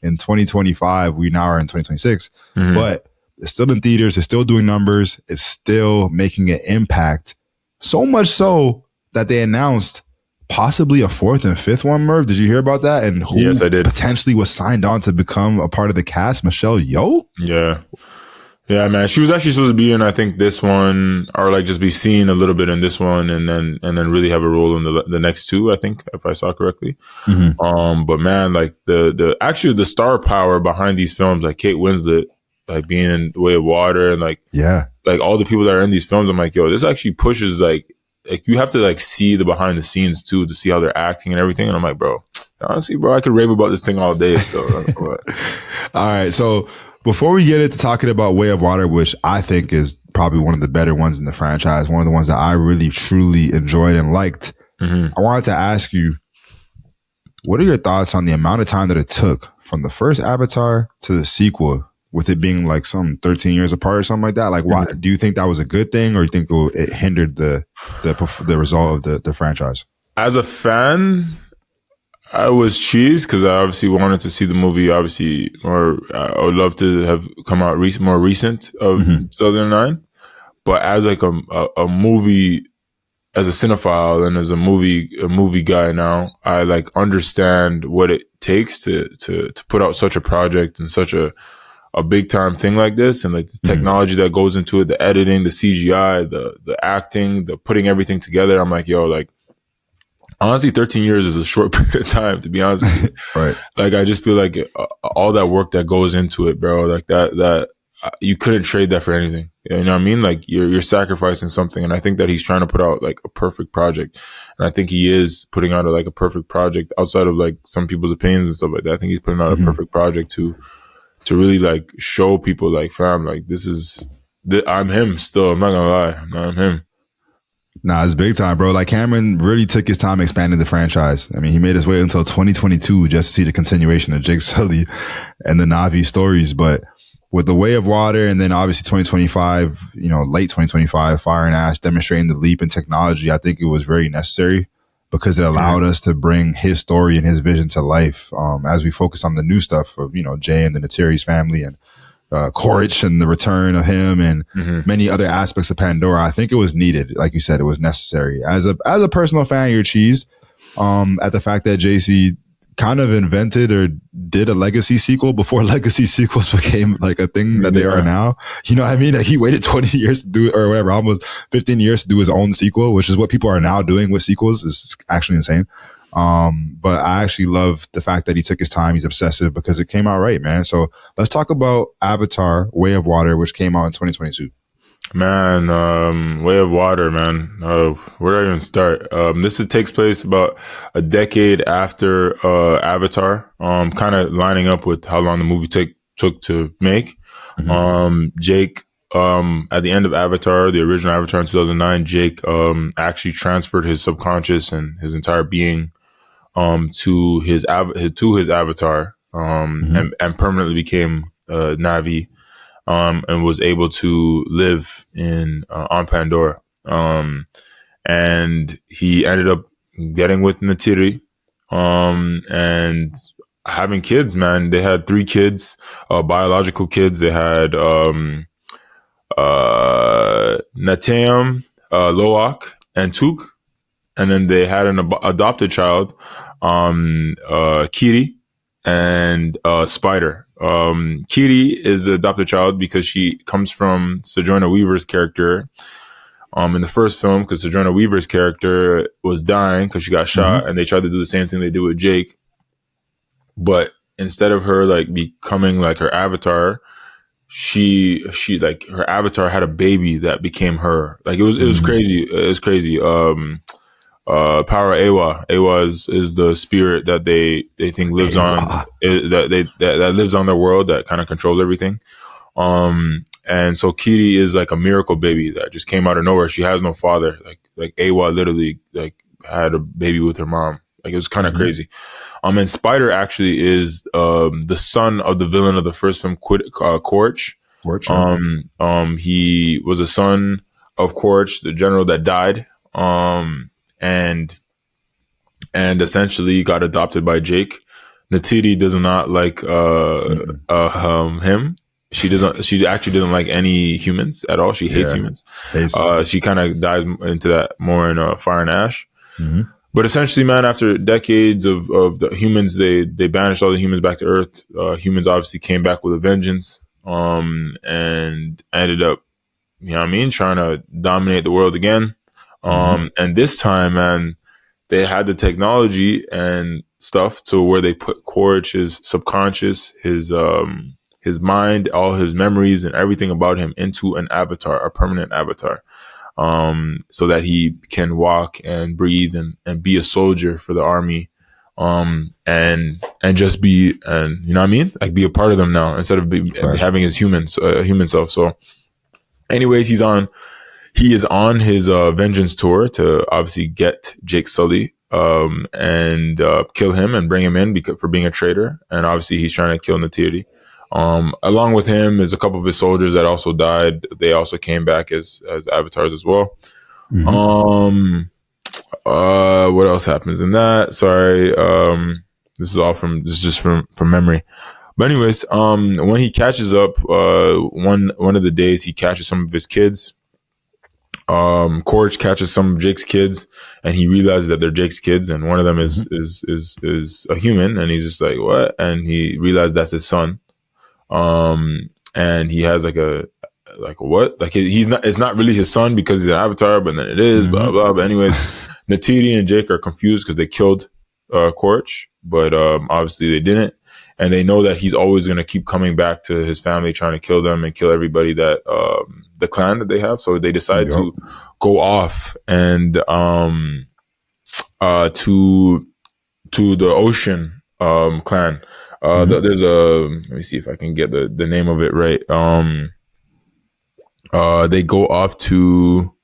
in 2025. We now are in 2026, but it's still in theaters. It's still doing numbers. It's still making an impact. So much so that they announced possibly a 4th and 5th one. Merv, did you hear about that? And who Yes, I did. Potentially was signed on to become a part of the cast? Michelle Yeoh? Yeah, man. She was actually supposed to be in, I think, this one, or like just be seen a little bit in this one, and then really have a role in the next 2, I think, if I saw correctly. But man, like the star power behind these films, like Kate Winslet, like being in The Way of Water, and like all the people that are in these films, I'm like, yo, this actually pushes like you have to like see the behind the scenes too to see how they're acting and everything. And I'm like, bro, honestly, bro, I could rave about this thing all day still. All right, so before we get into talking about Way of Water, which I think is probably one of the better ones in the franchise, one of the ones that I really truly enjoyed and liked, I wanted to ask you, what are your thoughts on the amount of time that it took from the first Avatar to the sequel, with it being like some 13 years apart or something like that? Like, why do you think that was a good thing, or do you think it hindered the result of the franchise? As a fan, I was cheesed because I obviously wanted to see the movie, obviously, or I would love to have come out more recent of 2009. But as like a movie, as a cinephile and as a movie guy now, I like understand what it takes to put out such a project and such a big time thing like this, and like the technology that goes into it, the editing, the CGI, the acting, the putting everything together. I'm like, yo, like honestly, 13 years is a short period of time, to be honest with you. Right. Like, I just feel like all that work that goes into it, bro, like that you couldn't trade that for anything. You know what I mean? Like you're sacrificing something. And I think that he's trying to put out like a perfect project. And I think he is putting out like a perfect project outside of like some people's opinions and stuff like that. I think he's putting out a perfect project to really like show people like, fam, like I'm him still. I'm not gonna lie. I'm him. Nah, it's big time, bro. Like Cameron really took his time expanding the franchise. I mean, he made his way until 2022 just to see the continuation of Jake Sully and the Na'vi stories. But with The Way of Water, and then obviously 2025, late 2025, Fire and Ash demonstrating the leap in technology, I think it was very necessary because it allowed us to bring his story and his vision to life. As we focus on the new stuff of, Jay and the Natiri's family, and Quaritch and the return of him, and many other aspects of Pandora, I think it was needed. Like you said, it was necessary. As a personal fan, you're cheesed at the fact that JC kind of invented or did a legacy sequel before legacy sequels became like a thing that they are now. You know what I mean? Like he waited 20 years to do, or whatever, almost 15 years to do his own sequel, which is what people are now doing with sequels. Is actually insane. But I actually love the fact that he took his time. He's obsessive because it came out right, man. So let's talk about Avatar: Way of Water, which came out in 2022. Man, Way of Water, man. Where do I even start? This takes place about a decade after Avatar. Kind of lining up with how long the movie took to make. Jake, at the end of Avatar, the original Avatar in 2009, Jake actually transferred his subconscious and his entire being to his avatar, and permanently became Na'vi. And was able to live on Pandora. And he ended up getting with Natiri, and having kids, man. They had 3 kids, biological kids. They had Nateam, Loak, and Tuk. And then they had an adopted child, Kiri, and Spider. Kiri is the adopted child because she comes from Sojourner Weaver's character in the first film, because Sojourner Weaver's character was dying because she got shot, and they tried to do the same thing they did with Jake. But instead of her like becoming like her avatar, she like her avatar had a baby that became her. Like it was crazy. It was crazy. Power Awa. Awa is the spirit that they think lives on, that lives on their world, that kind of controls everything. And so Kiri is like a miracle baby that just came out of nowhere. She has no father. Like Awa literally like had a baby with her mom. Like, it was kind of crazy. And Spider actually is the son of the villain of the first film, Quaritch. He was a son of Quaritch, the general that died, and essentially got adopted by Jake. Natiri does not like him. She actually doesn't like any humans at all. She hates humans. She kind of dives into that more in Fire and Ash. But essentially, man, after decades of the humans, they banished all the humans back to Earth. Humans obviously came back with a vengeance, and ended up, you know what I mean, trying to dominate the world again. And this time, man, they had the technology and stuff to where they put Quaritch's subconscious, his mind, all his memories and everything about him into an avatar, a permanent avatar. So that he can walk and breathe and be a soldier for the army, and just be, and you know what I mean, like be a part of them now instead of having his human self. So, anyways, he is on his vengeance tour to obviously get Jake Sully, and kill him and bring him in for being a traitor, and obviously he's trying to kill Natiri. Along with him is a couple of his soldiers that also died. They also came back as avatars as well. What else happens in that? Sorry. This is just from memory. But anyways, when he catches up, one of the days he catches some of his kids. Quaritch catches some of Jake's kids, and he realizes that they're Jake's kids, and one of them is a human, and he's just like, what? And he realizes that's his son. And he has like a what? Like it's not really his son because he's an avatar, but then it is, blah, blah. But anyways, Natiri and Jake are confused because they killed, Quaritch, but, obviously they didn't. And they know that he's always going to keep coming back to his family, trying to kill them and kill everybody that, the clan that they have. So they decide to go off and, to the ocean, clan. There's let me see if I can get the name of it right. They go off to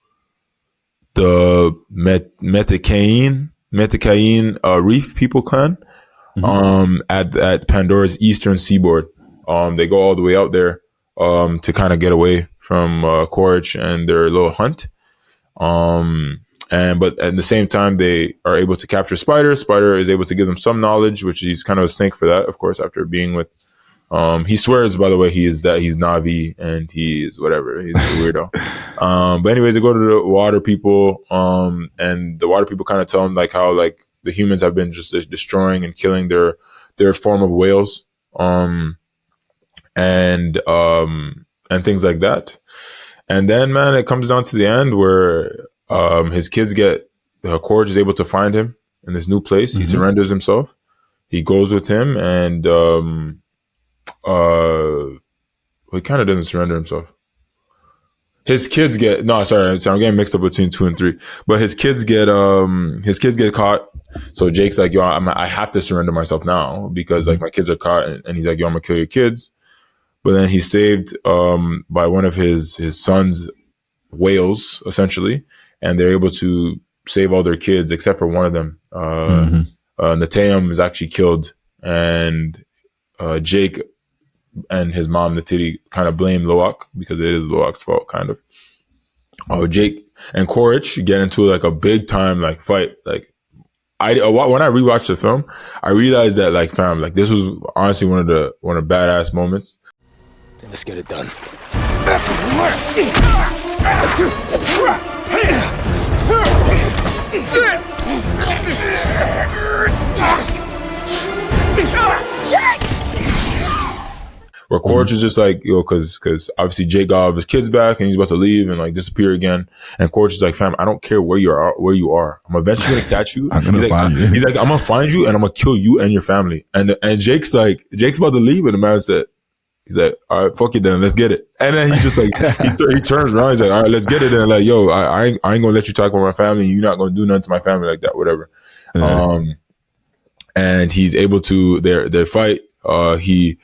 the Metakain Reef People clan, at Pandora's eastern seaboard. They go all the way out there, to kind of get away from, Quaritch and their little hunt. But at the same time, they are able to capture Spider. Spider is able to give them some knowledge, which he's kind of a snake for that, of course, after being with, he swears, by the way, he's Na'vi and he is whatever. He's a weirdo. But anyways, they go to the water people, and the water people kind of tell him like how like the humans have been just destroying and killing their form of whales, and things like that. And then, man, it comes down to the end where, his kids Quaritch is able to find him in this new place. He surrenders himself. He goes with him, and he kind of doesn't surrender himself. His kids I'm getting mixed up between 2 and 3. But his kids get caught. So Jake's like, yo, I have to surrender myself now because like my kids are caught, and he's like, yo, I'm gonna kill your kids. But then he's saved by one of his son's whales, essentially. And they're able to save all their kids except for one of them. Natayam is actually killed, and Jake and his mom Natiri kind of blame Loak because it is Loak's fault, kind of. Jake and Quaritch get into like a big time like fight. Like when I rewatched the film, I realized that like fam, like this was honestly one of the badass moments. Then let's get it done. Where Quaritch is just like, yo, cause obviously Jake got all of his kids back and he's about to leave and like disappear again. And Quaritch is like, fam, I don't care where you are. I'm eventually gonna catch you. He's like, I'm gonna find you and I'm gonna kill you and your family. And Jake's about to leave, and the man said, he's like, all right, fuck it then, let's get it. And then he just like, he turns around, he's like, all right, let's get it. And like, yo, I ain't gonna let you talk about my family. You're not gonna do nothing to my family like that, whatever. And he's able to, their fight, he,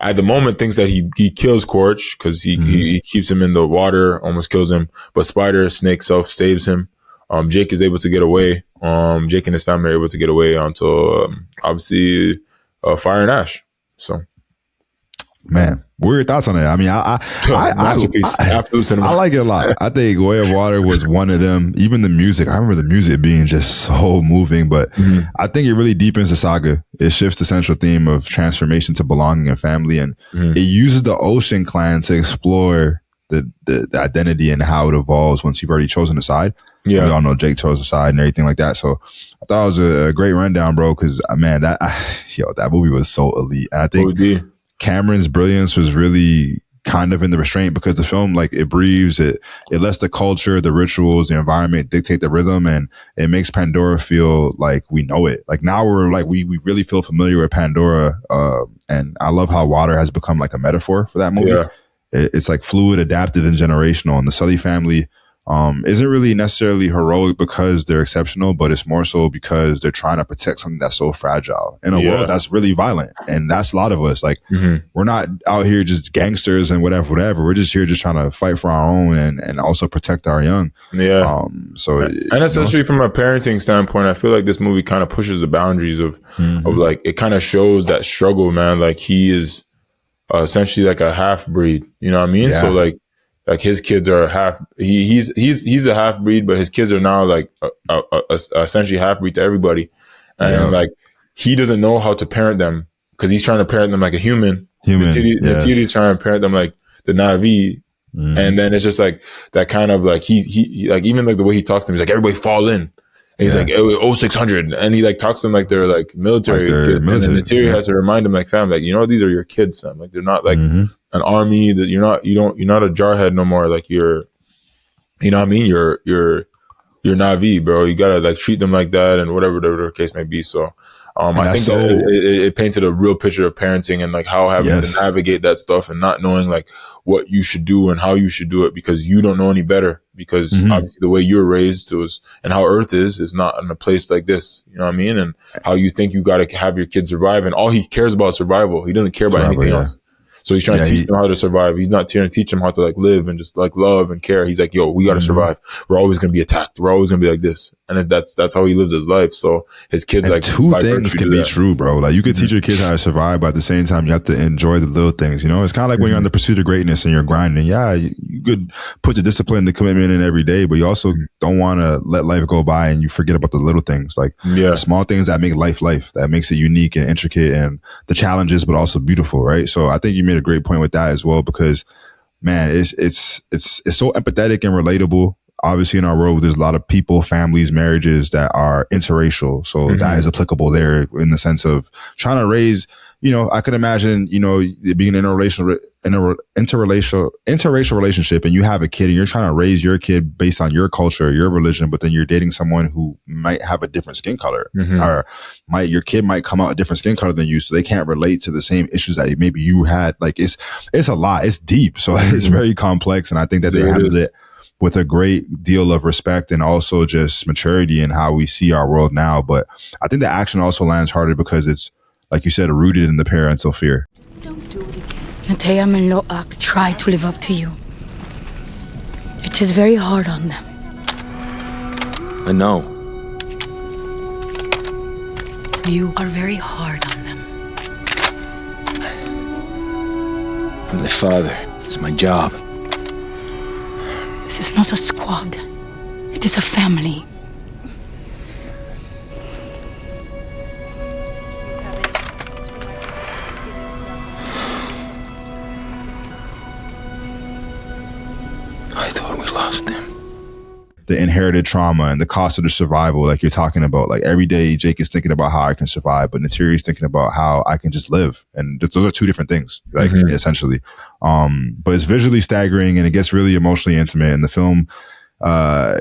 at the moment, thinks that he kills Quaritch because he keeps him in the water, almost kills him. But Spider, Snake Self, saves him. Jake is able to get away. Jake and his family are able to get away until obviously Fire and Ash. So, man, what are your thoughts on it? I mean, masterpiece. Absolute cinema. I like it a lot. I think Way of Water was one of them. Even the music, I remember the music being just so moving, but I think it really deepens the saga. It shifts the central theme of transformation to belonging and family, and it uses the Ocean Clan to explore the identity and how it evolves once you've already chosen a side. Yeah, we all know Jake chose a side and everything like that. So I thought it was a great rundown, bro. Because man, that movie was so elite. And I think Cameron's brilliance was really kind of in the restraint, because the film, like, it breathes, it lets the culture, the rituals, the environment dictate the rhythm, and it makes Pandora feel like we know it. Like, now we're like, we really feel familiar with Pandora. And I love how water has become like a metaphor for that movie. Yeah. It's like fluid, adaptive, and generational. And the Sully family isn't really necessarily heroic because they're exceptional, but it's more so because they're trying to protect something that's so fragile in a world that's really violent. And that's a lot of us. Like, we're not out here just gangsters and whatever. We're just here just trying to fight for our own and also protect our young. Yeah. And essentially, from a parenting standpoint, I feel like this movie kind of pushes the boundaries of like, it kind of shows that struggle, man. Like, he is essentially like a half breed, you know what I mean? Yeah. So like his kids are he's a half breed, but his kids are now like essentially half breed to everybody. And like, he doesn't know how to parent them because he's trying to parent them like a human. Natiri's trying to parent them like the Navi. And then it's just like that kind of like, he like, even like the way he talks to them, he's like, everybody fall in. And he's like, 0600. And he like talks to them like they're like military kids. And then Natiri has to remind them, like, fam, like, you know, these are your kids, fam. Like, they're not like an army, that you're not a jarhead no more. Like, you're, you know what I mean? You're Navi, bro. You gotta like treat them like that, and whatever the case may be. So I think that it painted a real picture of parenting and like how having to navigate that stuff and not knowing like what you should do and how you should do it because you don't know any better, because obviously the way you were raised was, and how Earth is not in a place like this, you know what I mean? And how you think you got to have your kids survive, and all he cares about is survival. He doesn't care about anything else. So he's trying to teach them how to survive. He's not trying to teach them how to like live and just like love and care. He's like, yo, we got to survive. We're always going to be attacked. We're always going to be like this. And that's how he lives his life. So his kids, and like, two things can be true, bro. Like, you could teach your kids how to survive, but at the same time, you have to enjoy the little things. You know, it's kind of like when you're on the pursuit of greatness and you're grinding. Yeah, you could put the discipline, the commitment in every day, but you also don't want to let life go by and you forget about the little things, like the small things that make life, that makes it unique and intricate, and the challenges, but also beautiful, right? So I think you made a great point with that as well, because man, it's so empathetic and relatable. Obviously, in our world, there's a lot of people, families, marriages that are interracial. So that is applicable there in the sense of trying to raise, you know, I could imagine, you know, being in a interracial relationship, and you have a kid and you're trying to raise your kid based on your culture, your religion, but then you're dating someone who might have a different skin color, or your kid might come out a different skin color than you, so they can't relate to the same issues that maybe you had. Like, it's a lot. It's deep. So it's very complex. And I think that they handled it with a great deal of respect and also just maturity in how we see our world now. But I think the action also lands harder because it's, like you said, rooted in the parental fear. Don't do it again. Natayam and Loak try to live up to you. It is very hard on them. I know. You are very hard on them. I'm their father. It's my job. This is not a squad. It is a family. I thought we lost them. The inherited trauma and the cost of the survival, like you're talking about, like every day Jake is thinking about how I can survive, but Natiri is thinking about how I can just live. And those are two different things, like essentially. But it's visually staggering and it gets really emotionally intimate. And the film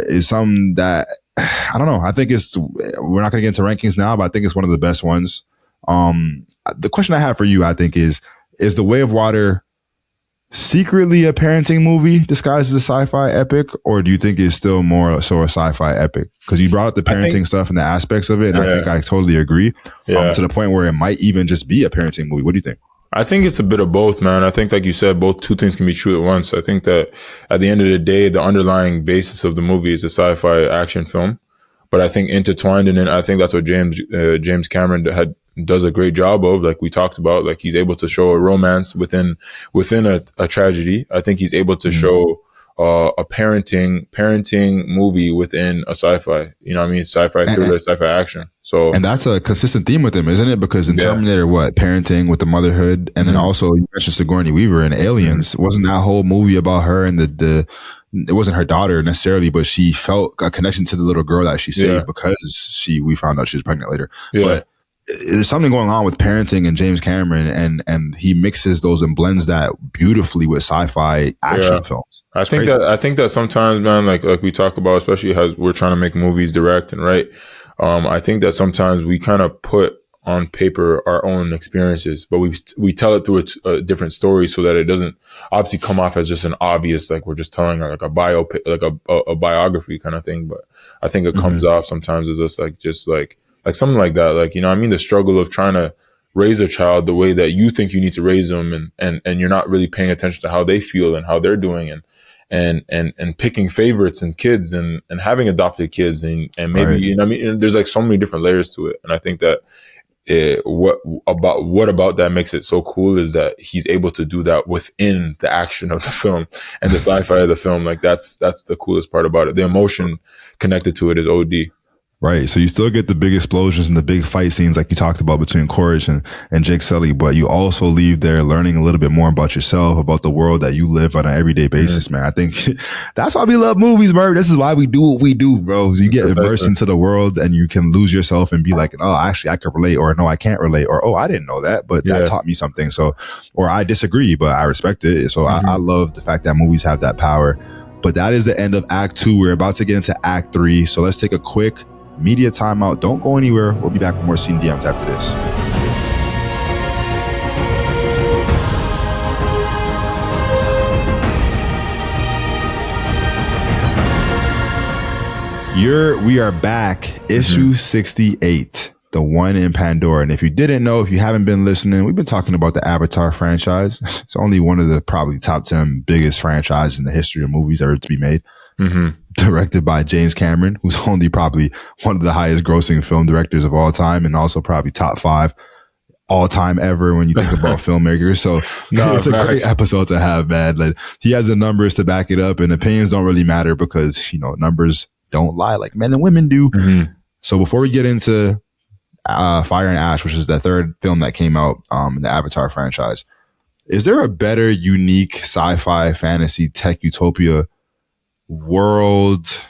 is something that, I don't know, I think we're not going to get into rankings now, but I think it's one of the best ones. The question I have for you, I think, is The Way of Water secretly a parenting movie disguised as a sci-fi epic, or do you think it's still more so a sci-fi epic? Because you brought up the parenting stuff and the aspects of it, and I think I totally agree. To the point where it might even just be a parenting movie. What do you think? I think it's a bit of both, man. I think, like you said, two things can be true at once. I think that at the end of the day, the underlying basis of the movie is a sci-fi action film, but I think intertwined in it, I think that's what James Cameron does a great job of. Like we talked about, like he's able to show a romance within a tragedy. I think he's able to show a parenting movie within a sci-fi, you know what I mean? Sci-fi thriller, sci-fi action. So, and that's a consistent theme with him, isn't it? Because in Terminator, parenting with the motherhood, and then also you mentioned Sigourney Weaver in Aliens. Wasn't that whole movie about her and it wasn't her daughter necessarily, but she felt a connection to the little girl that she saved because we found out she was pregnant later. Yeah. But there's something going on with parenting in James Cameron, and he mixes those and blends that beautifully with sci-fi action films. I think that sometimes, man, like we talk about, especially as we're trying to make movies direct and write. I think that sometimes we kind of put on paper our own experiences, but we tell it through a different story so that it doesn't obviously come off as just an obvious, like we're just telling like a biopic, like a biography kind of thing. But I think it comes off sometimes as just like something like that. Like, you know what I mean? The struggle of trying to raise a child the way that you think you need to raise them, and you're not really paying attention to how they feel and how they're doing, and picking favorites and kids and having adopted kids and maybe, you know what I mean? And there's like so many different layers to it. And I think that what about that makes it so cool is that he's able to do that within the action of the film and the sci-fi of the film. Like that's the coolest part about it. The emotion connected to it is OD. Right. So you still get the big explosions and the big fight scenes like you talked about between Courage and Jake Sully, but you also leave there learning a little bit more about yourself, about the world that you live on an everyday basis, man. I think that's why we love movies, Merv. This is why we do what we do, bro. You get immersed into the world and you can lose yourself and be like, oh, actually I could relate, or no, I can't relate, or oh, I didn't know that, but that taught me something. So, or I disagree, but I respect it. So I love the fact that movies have that power. But that is the end of Act 2. We're about to get into Act 3. So let's take a quick media timeout. Don't go anywhere. We'll be back with more SceneDMs after this. We are back. Issue 68, the one in Pandora. And if you didn't know, if you haven't been listening, we've been talking about the Avatar franchise. It's only one of the probably top 10 biggest franchises in the history of movies ever to be made. Directed by James Cameron, who's only probably one of the highest grossing film directors of all time, and also probably top 5 all time ever when you think about filmmakers. So it's a great episode to have, man. Like, he has the numbers to back it up, and opinions don't really matter because, you know, numbers don't lie like men and women do. So before we get into Fire and Ash, which is the third film that came out in the Avatar franchise, is there a better, unique sci-fi, fantasy, tech utopia world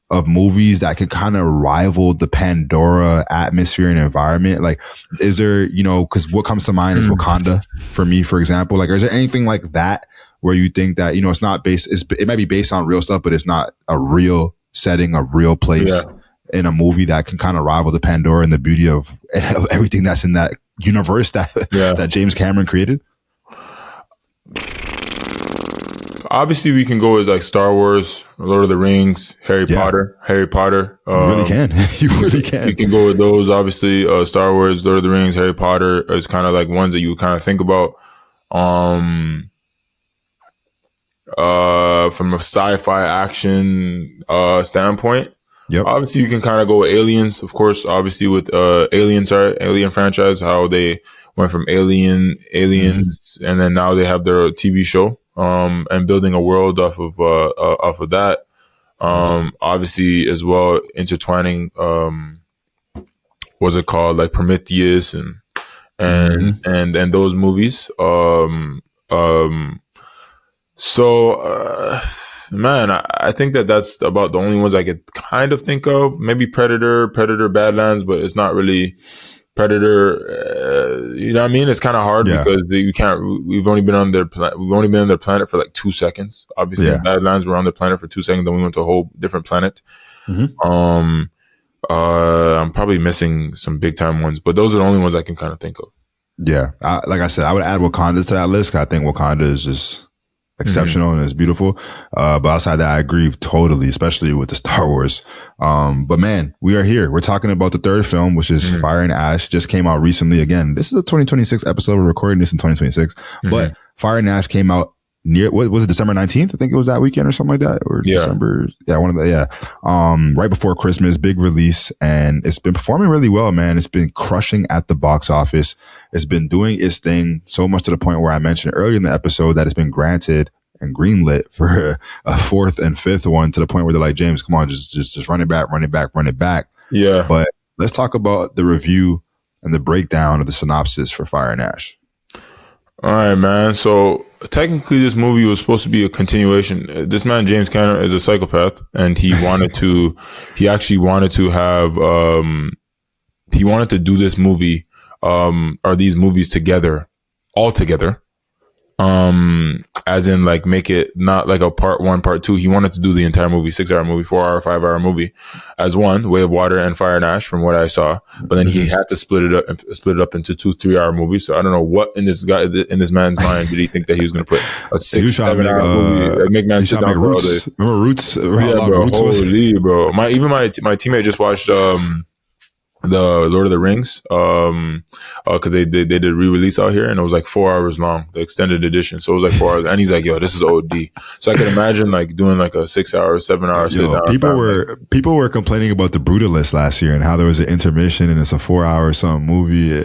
of movies that could kind of rival the Pandora atmosphere and environment? Like, is there, you know, because what comes to mind is Wakanda for me, for example. Like, is there anything like that where you think that, you know, it's not based, it might be based on real stuff, but it's not a real setting, a real place in a movie that can kind of rival the Pandora and the beauty of everything that's in that universe that James Cameron created? Obviously, we can go with like Star Wars, Lord of the Rings, Harry Potter. You really can. You really can. You can go with those. Obviously, Star Wars, Lord of the Rings, Harry Potter is kind of like ones that you kind of think about. From a sci-fi action standpoint. Obviously, you can kind of go with Aliens, of course. Obviously, with Alien franchise, how they went from Aliens, and then now they have their TV show. And building a world off of that. Obviously as well, intertwining, what's it called? Like Prometheus and those movies. Man, I think that's about the only ones I could kind of think of. Maybe Predator, Badlands, but it's not really Predator. You know what I mean? It's kind of hard because we've only been on their planet for like 2 seconds. Obviously, in Badlands, we're on the planet for 2 seconds, then we went to a whole different planet. I'm probably missing some big time ones, but those are the only ones I can kind of think of. Yeah, like I said, I would add Wakanda to that list. 'Cause I think Wakanda is just exceptional and it's beautiful. But outside that, I agree totally, especially with the Star Wars. But man, we are here. We're talking about the third film, which is Fire and Ash. Just came out recently. Again, this is a 2026 episode. We're recording this in 2026, but Fire and Ash came out near, what was it, December 19th? I think it was that weekend or something like that, or December. Yeah, one of the, right before Christmas, big release. And it's been performing really well, man. It's been crushing at the box office. It's been doing its thing so much to the point where I mentioned earlier in the episode that it's been granted and greenlit for a fourth and fifth one, to the point where they're like, James, come on, just run it back. Yeah. But let's talk about the review and the breakdown of the synopsis for Fire and Ash. All right, man. So technically this movie was supposed to be a continuation. This man, James Cameron, is a psychopath, and he wanted to do this movie, or these movies together, all together. As in, like, make it not like a part 1, part 2. He wanted to do the entire movie, 6-hour movie, 4-hour, 5-hour movie, as one, Way of Water and Fire and Ash, from what I saw. But then he had to split it up into 2 3-hour movies. So I don't know what in this man's mind did he think that he was going to put a 6-7-hour movie, like, make man sit down for all day. Remember Roots? Yeah, bro. Holy, bro. My teammate just watched the Lord of the Rings, because they did a re-release out here, and it was like 4 hours long, the extended edition. So it was like 4 hours, and he's like, "Yo, this is OD." So I could imagine like doing like a 6-hour, 7-hour sit down. People were complaining about the Brutalist last year and how there was an intermission and it's a 4-hour something movie.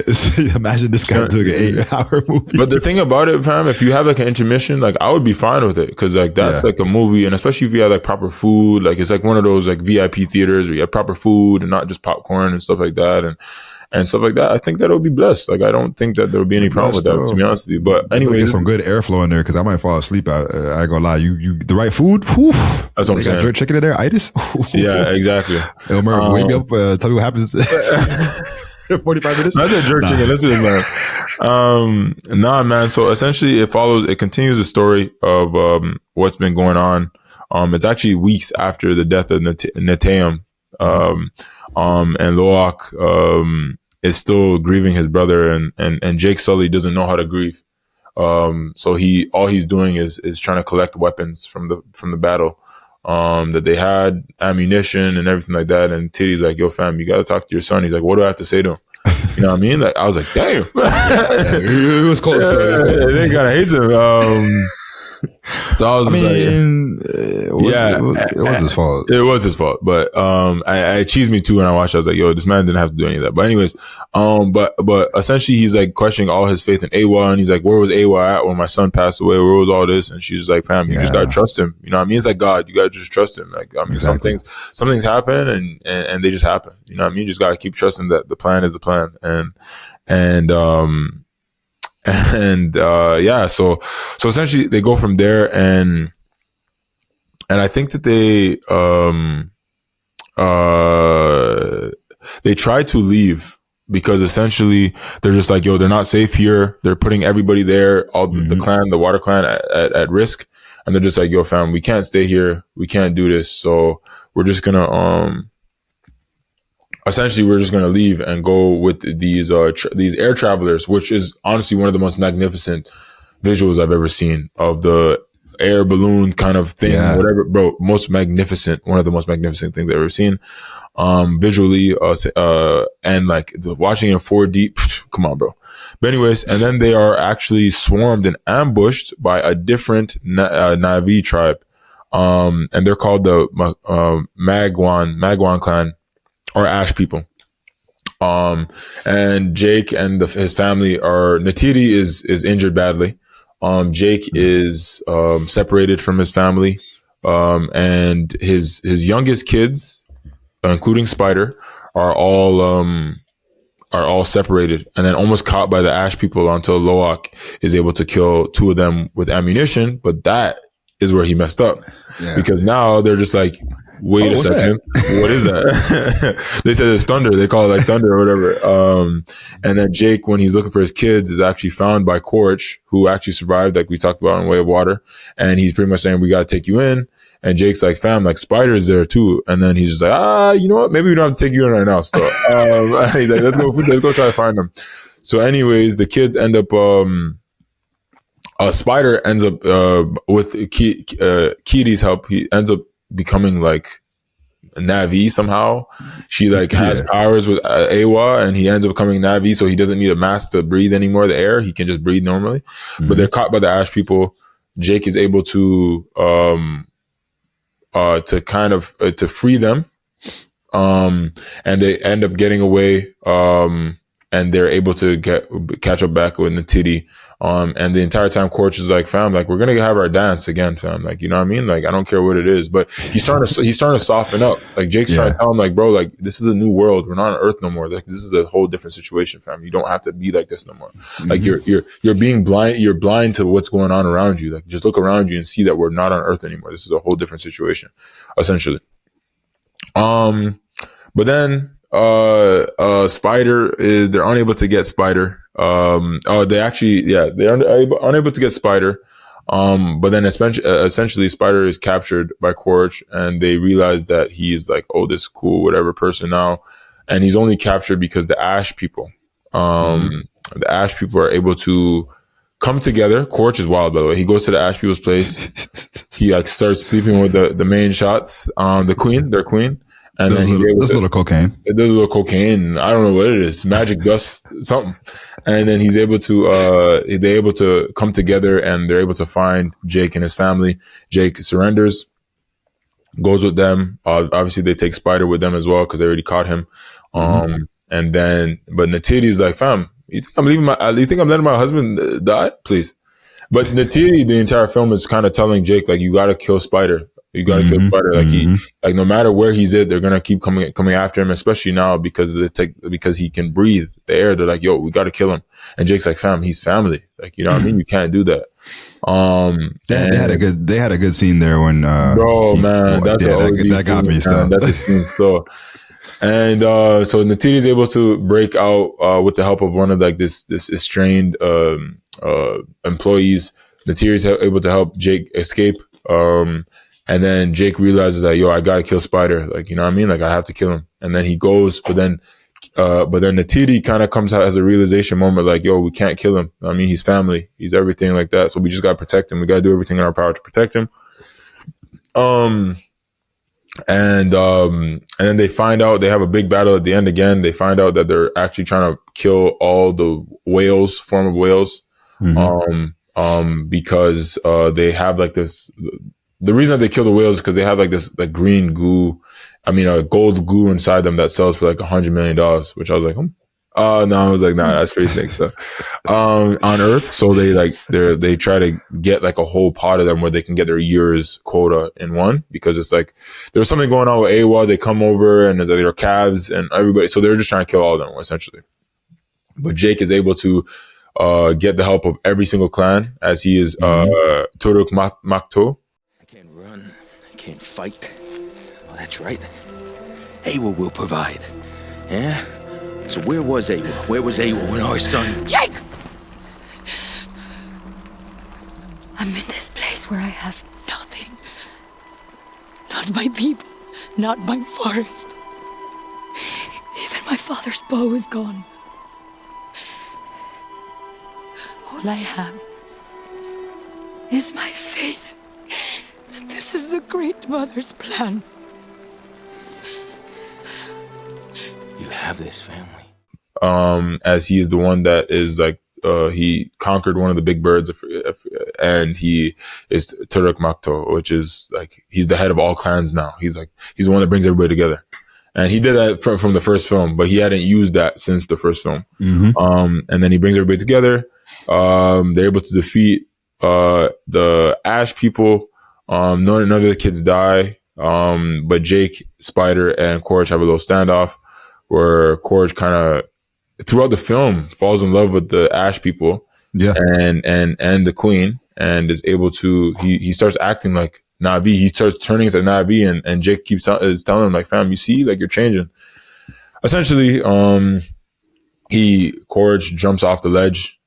Imagine this guy doing an 8-hour movie. But the thing about it, fam, if you have like an intermission, like I would be fine with it, because like that's like a movie, and especially if you have like proper food, like it's like one of those like VIP theaters where you have proper food and not just popcorn and stuff like that, and stuff like that. I think that it'll be blessed. Like I don't think that there would be any problem with that, to be honest with you. But anyways, get some good airflow in there, because I might fall asleep. I ain't gonna lie. You the right food. Whew, that's what I'm saying. Got chicken in there, itis. Yeah, exactly. Yo, Merv, wake me up. Tell me what happens. 45 minutes. That's a jerk chicken. Listen, man. Man. So essentially, it continues the story of what's been going on. It's actually weeks after the death of Neteyam. And Loak is still grieving his brother, and Jake Sully doesn't know how to grieve. So all he's doing is trying to collect weapons from the battle, that they had, ammunition and everything like that. And Titty's like, "Yo, fam, you gotta talk to your son." He's like, "What do I have to say to him?" You know what I mean? Like, I was like, "Damn." It was close. They kind of hates him. So I was it was his fault. It was his fault, but it cheesed me too when I watched. I was like, "Yo, this man didn't have to do any of that." But anyways, but essentially, he's like questioning all his faith in Awa, and he's like, "Where was Awa at when my son passed away? Where was all this?" And she's just like, "Fam, you just gotta trust him." You know what I mean? It's like God. You gotta just trust him. Like, I mean, exactly. some things happen, and they just happen. You know what I mean? You just gotta keep trusting that the plan is the plan, so essentially they go from there, and I think that they try to leave, because essentially they're just like, "Yo, they're not safe here. They're putting everybody there, all the clan, the Water clan at risk." And they're just like, "Yo, fam, we can't stay here. We can't do this. So we're just gonna, essentially we're just going to leave and go with these air travelers," which is honestly one of the most magnificent visuals I've ever seen of the air balloon kind of thing, whatever, bro. One of the most magnificent things I've ever seen, visually, and like watching in 4D. Come on, bro. But anyways, and then they are actually swarmed and ambushed by a different Na'vi tribe, and they're called the Magwan clan, or Ash people. And Jake and his family Natiri is injured badly. Jake is separated from his family, and his youngest kids, including Spider, are all separated, and then almost caught by the Ash people until Loak is able to kill 2 of them with ammunition. But that is where he messed up, because now they're just like, "Wait a second. What is that?" They said it's thunder. They call it like thunder or whatever. And then Jake, when he's looking for his kids, is actually found by Quaritch, who actually survived, like we talked about in Way of Water. And he's pretty much saying, "We got to take you in." And Jake's like, "Fam, like Spider's there too." And then he's just like, "You know what? Maybe we don't have to take you in right now." So he's like, let's go try to find them. So anyways, the kids end up Spider ends up with Kitty's help. He ends up becoming like Navi somehow. She like has powers with Awa, and he ends up becoming Navi, so he doesn't need a mask to breathe anymore. The air, he can just breathe normally. But they're caught by the Ash people. Jake is able to to free them, and they end up getting away. And they're able to catch up back with Natiti. And the entire time Corch is like, fam, like, we're going to have our dance again, fam. Like, you know what I mean? Like, I don't care what it is, but he's starting to soften up. Like, Jake's trying to tell him, like, bro, like, this is a new world. We're not on Earth no more. Like, this is a whole different situation, fam. You don't have to be like this no more. Like, you're being blind. You're blind to what's going on around you. Like, just look around you and see that we're not on Earth anymore. This is a whole different situation, essentially. But then, they're unable to get Spider. They're unable to get Spider. But then essentially Spider is captured by Quaritch, and they realize that he's like, oh, this cool, whatever person now. And he's only captured because the Ash people, the Ash people are able to come together. Quaritch is wild, by the way. He goes to the Ash people's place. He like starts sleeping with the main shots, their queen. And then there's a little cocaine. There's a little cocaine. I don't know what it is. Magic dust, something. And then they're able to come together, and they're able to find Jake and his family. Jake surrenders, goes with them. Obviously they take Spider with them as well, because they already caught him. But Natiti's like, fam, you think I'm letting my husband die? Please. But Natiti, the entire film is kind of telling Jake, like, you gotta kill Spider. You gotta kill Spider. Like no matter where he's at, they're gonna keep coming after him, especially now because he can breathe the air. They're like, yo, we gotta kill him. And Jake's like, fam, he's family. Like, you know what I mean? You can't do that. They had a good scene there when that got me. That's a scene still. And so Natiti's able to break out with the help of one of like this estranged employees. Natiti's able to help Jake escape. And then Jake realizes that, yo, I gotta kill Spider. Like, you know what I mean? Like, I have to kill him. And then he goes, but then Natiti kind of comes out as a realization moment, like, yo, we can't kill him. I mean, he's family. He's everything like that. So we just gotta protect him. We gotta do everything in our power to protect him. And then they find out, they have a big battle at the end again. They find out that they're actually trying to kill all the form of whales. Because they have like this. The reason that they kill the whales is because they have like this like green goo, a gold goo inside them that sells for like $100 million, which I was like, I was like, nah, that's crazy snake stuff. On Earth. So they try to get like a whole pot of them where they can get their year's quota in one, because it's like, there's something going on with AWA. They come over and there's like their calves and everybody. So they're just trying to kill all of them essentially. But Jake is able to get the help of every single clan, as he is Turuk Makto. I can't run. I can't fight. Oh, that's right. Awa will provide. Yeah? So where was Awa? Where was Awa when our son... Jake! I'm in this place where I have nothing. Not my people. Not my forest. Even my father's bow is gone. All I have is my faith that this is the Great Mother's plan. You have this family. As he is the one that is like, he conquered one of the big birds, and he is Turuk Makto, which is like, he's the head of all clans now. He's the one that brings everybody together. And he did that from the first film, but he hadn't used that since the first film. And then he brings everybody together. They're able to defeat the Ash people. None of the kids die. But Jake, Spider, and Quaritch have a little standoff where Quaritch kind of throughout the film falls in love with the Ash people, and the Queen, and is able to he starts acting like Na'vi. He starts turning into Na'vi, and Jake is telling him like, fam, you see, like, you're changing. Essentially, Quaritch jumps off the ledge,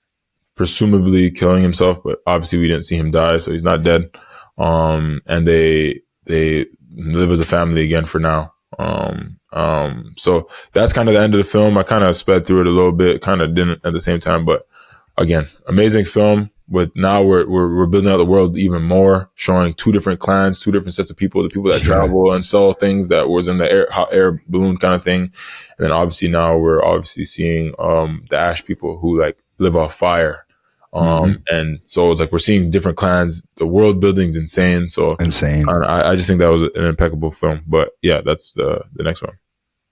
presumably killing himself, but obviously we didn't see him die, so he's not dead. And they live as a family again for now. So that's kind of the end of the film. I kind of sped through it a little bit, kind of didn't at the same time, but again, amazing film. But now we're building out the world even more, showing 2 different clans, 2 different sets of people, the people that travel and sell things that was in the hot air balloon kind of thing. And then obviously now we're obviously seeing the ash people who like live off fire. And so it's like we're seeing different clans. The world building's insane. So insane. I just think that was an impeccable film. But yeah, that's the next one.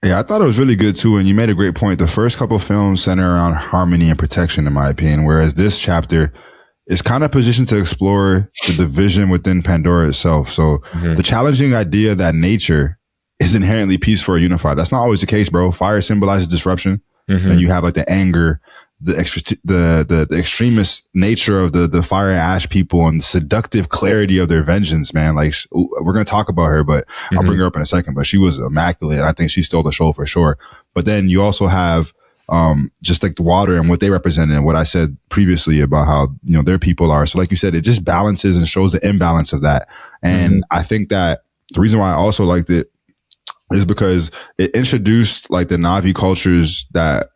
Yeah, I thought it was really good too, and you made a great point. The first couple of films center around harmony and protection, in my opinion, whereas this chapter is kind of positioned to explore the division within Pandora itself. So the challenging idea that nature is inherently peaceful or unified. That's not always the case, bro. Fire symbolizes disruption, and you have like the anger, the extremist nature of the fire and ash people, and the seductive clarity of their vengeance, man. Like we're gonna talk about her, but I'll bring her up in a second. But she was immaculate, and I think she stole the show for sure. But then you also have just like the water and what they represented, and what I said previously about how, you know, their people are. So like you said, it just balances and shows the imbalance of that. And I think that the reason why I also liked it is because it introduced like the Na'vi cultures that,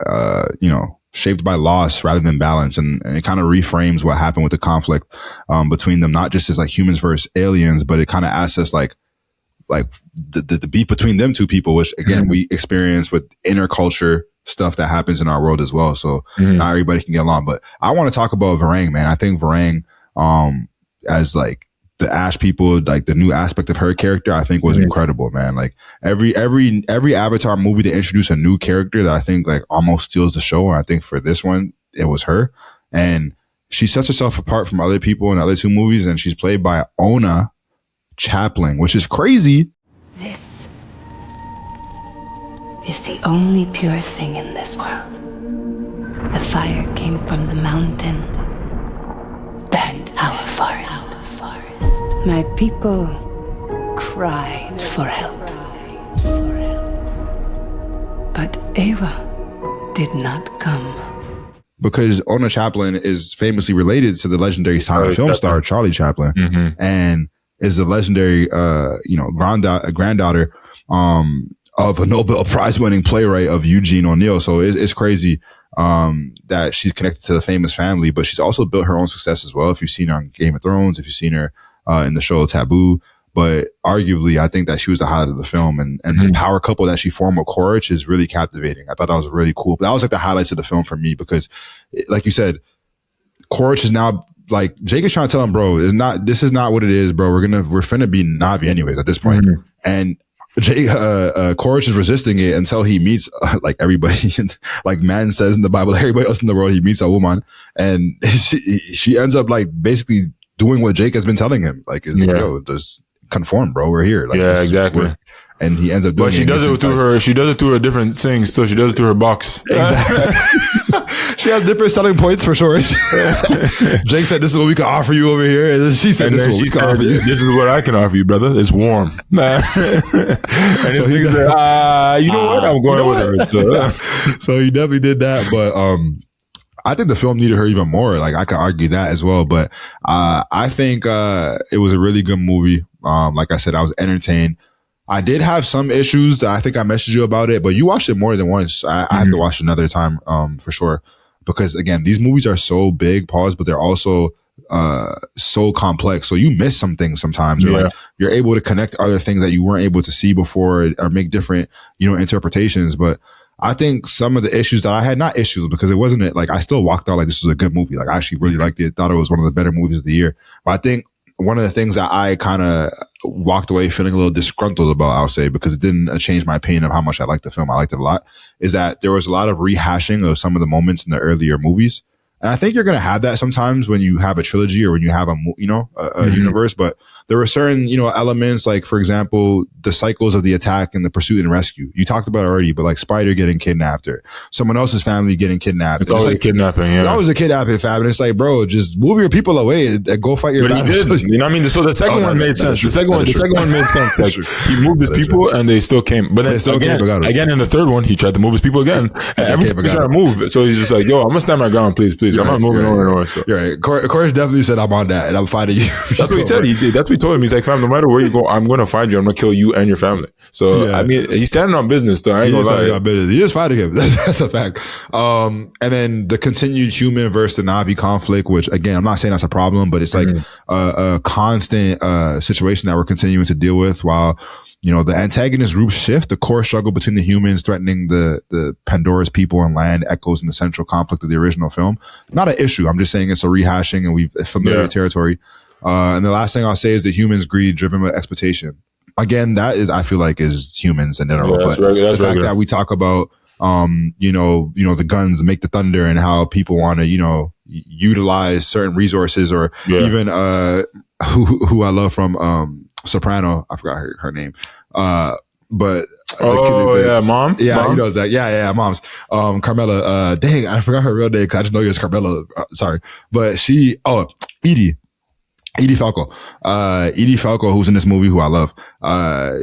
you know, shaped by loss rather than balance. And it kind of reframes what happened with the conflict, between them, not just as like humans versus aliens, but it kind of asks us like the beef between them 2 people, which again, we experience with interculture stuff that happens in our world as well. So not everybody can get along, but I want to talk about Varang, man. I think Varang, as like the Ash people, like the new aspect of her character, I think was incredible, man. Like every Avatar movie, they introduce a new character that I think like almost steals the show. And I think for this one, it was her. And she sets herself apart from other people in the other 2 movies. And she's played by Ona Chaplin, which is crazy. This is the only pure thing in this world. The fire came from the mountain, burnt our forest. My people cried for help. But Ava did not come. Because Ona Chaplin is famously related to the legendary silent film star Charlie Chaplin, and is the legendary, you know, granddaughter of a Nobel Prize winning playwright of Eugene O'Neill. So it's crazy that she's connected to the famous family, but she's also built her own success as well. If you've seen her on Game of Thrones, if you've seen her in the show Taboo, but arguably I think that she was the highlight of the film, and the power couple that she formed with Quaritch is really captivating. I thought that was really cool. But that was like the highlights of the film for me, because like you said, Quaritch is now like, Jake is trying to tell him, bro, this is not what it is, bro. We're finna be Na'vi anyways at this point. And Quaritch is resisting it until he meets like everybody. Like man says in the Bible, everybody else in the world, he meets a woman, and she ends up like basically doing what Jake has been telling him. Like, is yo, just conform, bro. We're here. Like, exactly. And he ends up doing it. But she does it through her. She does it through her different things. So she does it through her box. Exactly. She has different selling points for sure. Jake said, "This is what we can offer you over here." And she said, "This is what we can offer you. This is what I can offer you, brother. It's warm." And his nigga said, "You know what? I'm going with her." So he definitely did that, but I think the film needed her even more. Like I could argue that as well, but I think it was a really good movie. Like I said, I was entertained. I did have some issues. I think I messaged you about it, but you watched it more than once. I have to watch it another time for sure, because again, these movies are so big, but they're also so complex. So you miss some things sometimes, or like you're able to connect other things that you weren't able to see before, or make different, interpretations. But I think some of the issues that I had, not issues, because it wasn't like I still walked out like this was a good movie. Like I actually really liked it. Thought it was one of the better movies of the year. But I think one of the things that I kind of walked away feeling a little disgruntled about, I'll say, because it didn't change my opinion of how much I liked the film. I liked it a lot. Is that there was a lot of rehashing of some of the moments in the earlier movies. And I think you're going to have that sometimes when you have a trilogy or when you have a universe. But there were certain, elements, like, for example, the cycles of the attack and the pursuit and rescue. You talked about it already, but like Spider getting kidnapped or someone else's family getting kidnapped. It's always like, a kidnapping, yeah. It's always a kidnapping, Fab. And it's like, bro, just move your people away and go fight your battles. He did. You know what I mean? So the second one made sense. The second one made sense. Like, he moved his people and they still came. But then again, in the third one, he tried to move his people again. And everybody's trying to move. So he's just like, yo, I'm going to stand my ground, please. I'm not moving over. So. You're right. Courage definitely said, I'm on that and I'm fighting you. That's what he said. That's what he literally told him, he's like, fam, no matter where you go, I'm going to find you. I'm going to kill you and your family. So, I mean, he's standing on business, though. I ain't gonna lie. He is fighting him. That's a fact. And then the continued human versus the Na'vi conflict, which, again, I'm not saying that's a problem, but it's like a constant situation that we're continuing to deal with while, you know, the antagonist groups shift. The core struggle between the humans threatening the Pandora's people and land echoes in the central conflict of the original film. Not an issue. I'm just saying it's a rehashing and we've familiar territory. And the last thing I'll say is the humans' greed driven by exploitation. Again, that is, I feel like, is humans in general. That's but that's the fact that we talk about, you know, the guns make the thunder and how people want to, you know, utilize certain resources or even who I love from Soprano. I forgot her name. But mom. Yeah, mom? you know that. Yeah, mom's. Carmela. Dang, I forgot her real name because I just know you as Carmela. Sorry, but Edie Falco. Edie Falco, who's in this movie, who I love.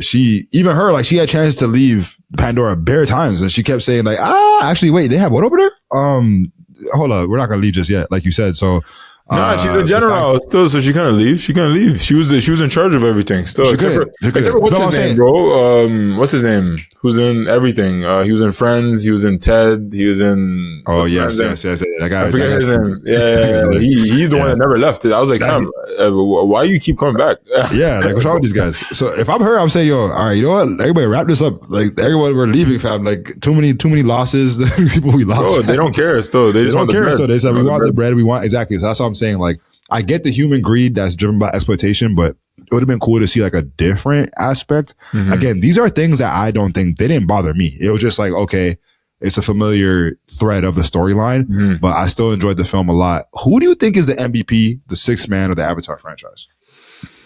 She had a chance to leave Pandora bare times, and she kept saying like, actually, wait, they have what over there? Hold up, we're not gonna leave just yet, like you said. So. Nah, she's a general still, so she couldn't leave. She was in charge of everything still. Except for what's his name, bro? What's his name? Who's in everything? He was in Friends. He was in Ted. He was in. Yes. That guy. I forget his name. Yeah. He's the one that never left. I was like, fam, why you keep coming back? Like what's wrong with these guys? So if I'm her, I'm saying, yo, all right, you know what? Everybody wrap this up. Like everyone, we're leaving, fam. Like too many losses. People we lost. Bro, they don't care. Still, they just don't care. Bread. So they said we want the bread. We want exactly. So that's all I'm saying. Like I get the human greed that's driven by exploitation, but it would have been cool to see like a different aspect. Again, these are things that I don't think they didn't bother me. It was just like, okay, it's a familiar thread of the storyline, but I still enjoyed the film a lot. Who do you think is the MVP, the sixth man of the Avatar franchise?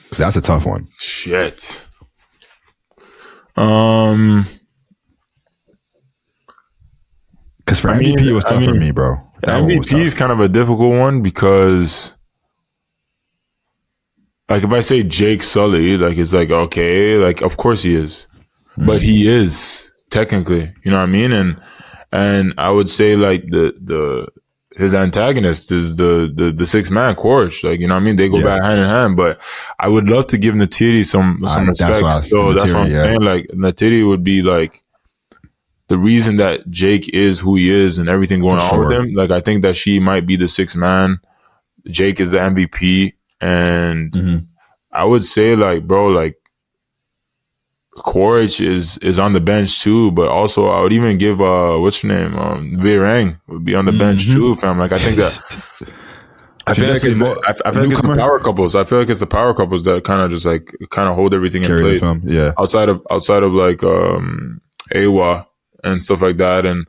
Because that's a tough one. Shit. Because for MVP, it was tough for me, bro. That MVP is kind of a difficult one because, like, if I say Jake Sully, like, it's like, okay, like, of course he is. But he is, technically. You know what I mean? And I would say, like, his antagonist is the sixth man, Quaritch. Like, you know what I mean? They go back hand in hand. But I would love to give Natiri some respect. So that's what I'm saying. Like, Natiri would be, like, the reason that Jake is who he is and everything going on with him. Like, I think that she might be the sixth man. Jake is the MVP. And I would say, like, bro, like, Quaritch is on the bench too, but also I would even give what's her name? Virang would be on the bench too, fam. Like, I think that I feel like it's the power couples. I feel like it's the power couples that kind of hold everything in place. Outside of like Awa and stuff like that, and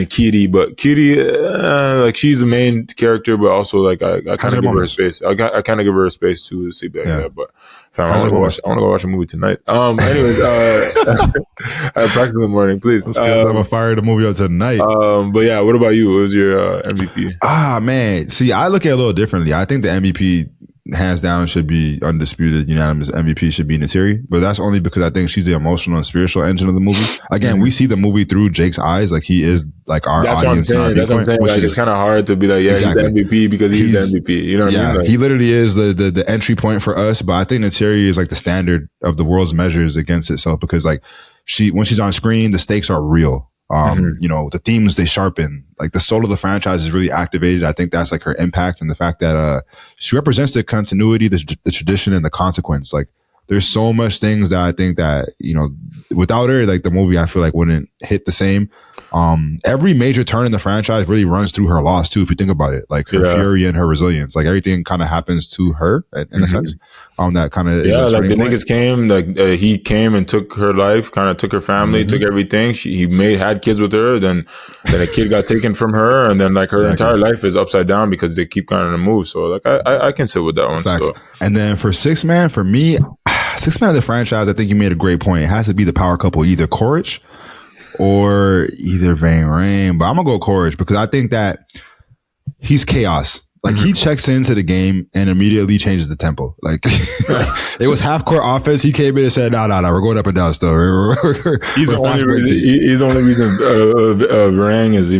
Kitty, but Kitty, like, she's the main character, but also, like, I kind of give her a space. I kind of give her a space to see back there. But fam, I want to go watch a movie tonight. Anyways, I have practice in the morning, please. I'm gonna fire the movie up tonight. But yeah, what about you? What was your MVP? Man, see, I look at it a little differently. I think the MVP, hands down, should be undisputed, unanimous MVP should be Natiri, but that's only because I think she's the emotional and spiritual engine of the movie. Again, we see the movie through Jake's eyes, like he is like our audience. That's what I'm saying. Like, it's kind of hard to be like, he's the MVP because he's the MVP. You know what I mean? Like, he literally is the entry point for us. But I think Natiri is like the standard of the world's measures against itself, because like when she's on screen, the stakes are real. You know, the themes they sharpen, like the soul of the franchise is really activated. I think that's like her impact, and the fact that she represents the continuity, the tradition, and the consequence. Like, there's so much things that I think that, you know, without her, like, the movie, I feel like wouldn't hit the same. Every major turn in the franchise really runs through her loss too, if you think about it. Like, her fury and her resilience, like, everything kind of happens to her in a sense. That kind of like the niggas came, like he came and took her life, kind of took her family, took everything. He had kids with her. Then a kid got taken from her, and then like her entire life is upside down because they keep kind of move. So like I can sit with that one. Facts. And then for sixth man, for me, sixth man of the franchise, I think you made a great point. It has to be the power couple, either Quaritch or either Vang Rain. But I'm gonna go Quaritch because I think that he's chaos. Like, he checks into the game and immediately changes the tempo. Like, it was half court offense. He came in and said, no, we're going up and down still. He's the only reason Varang is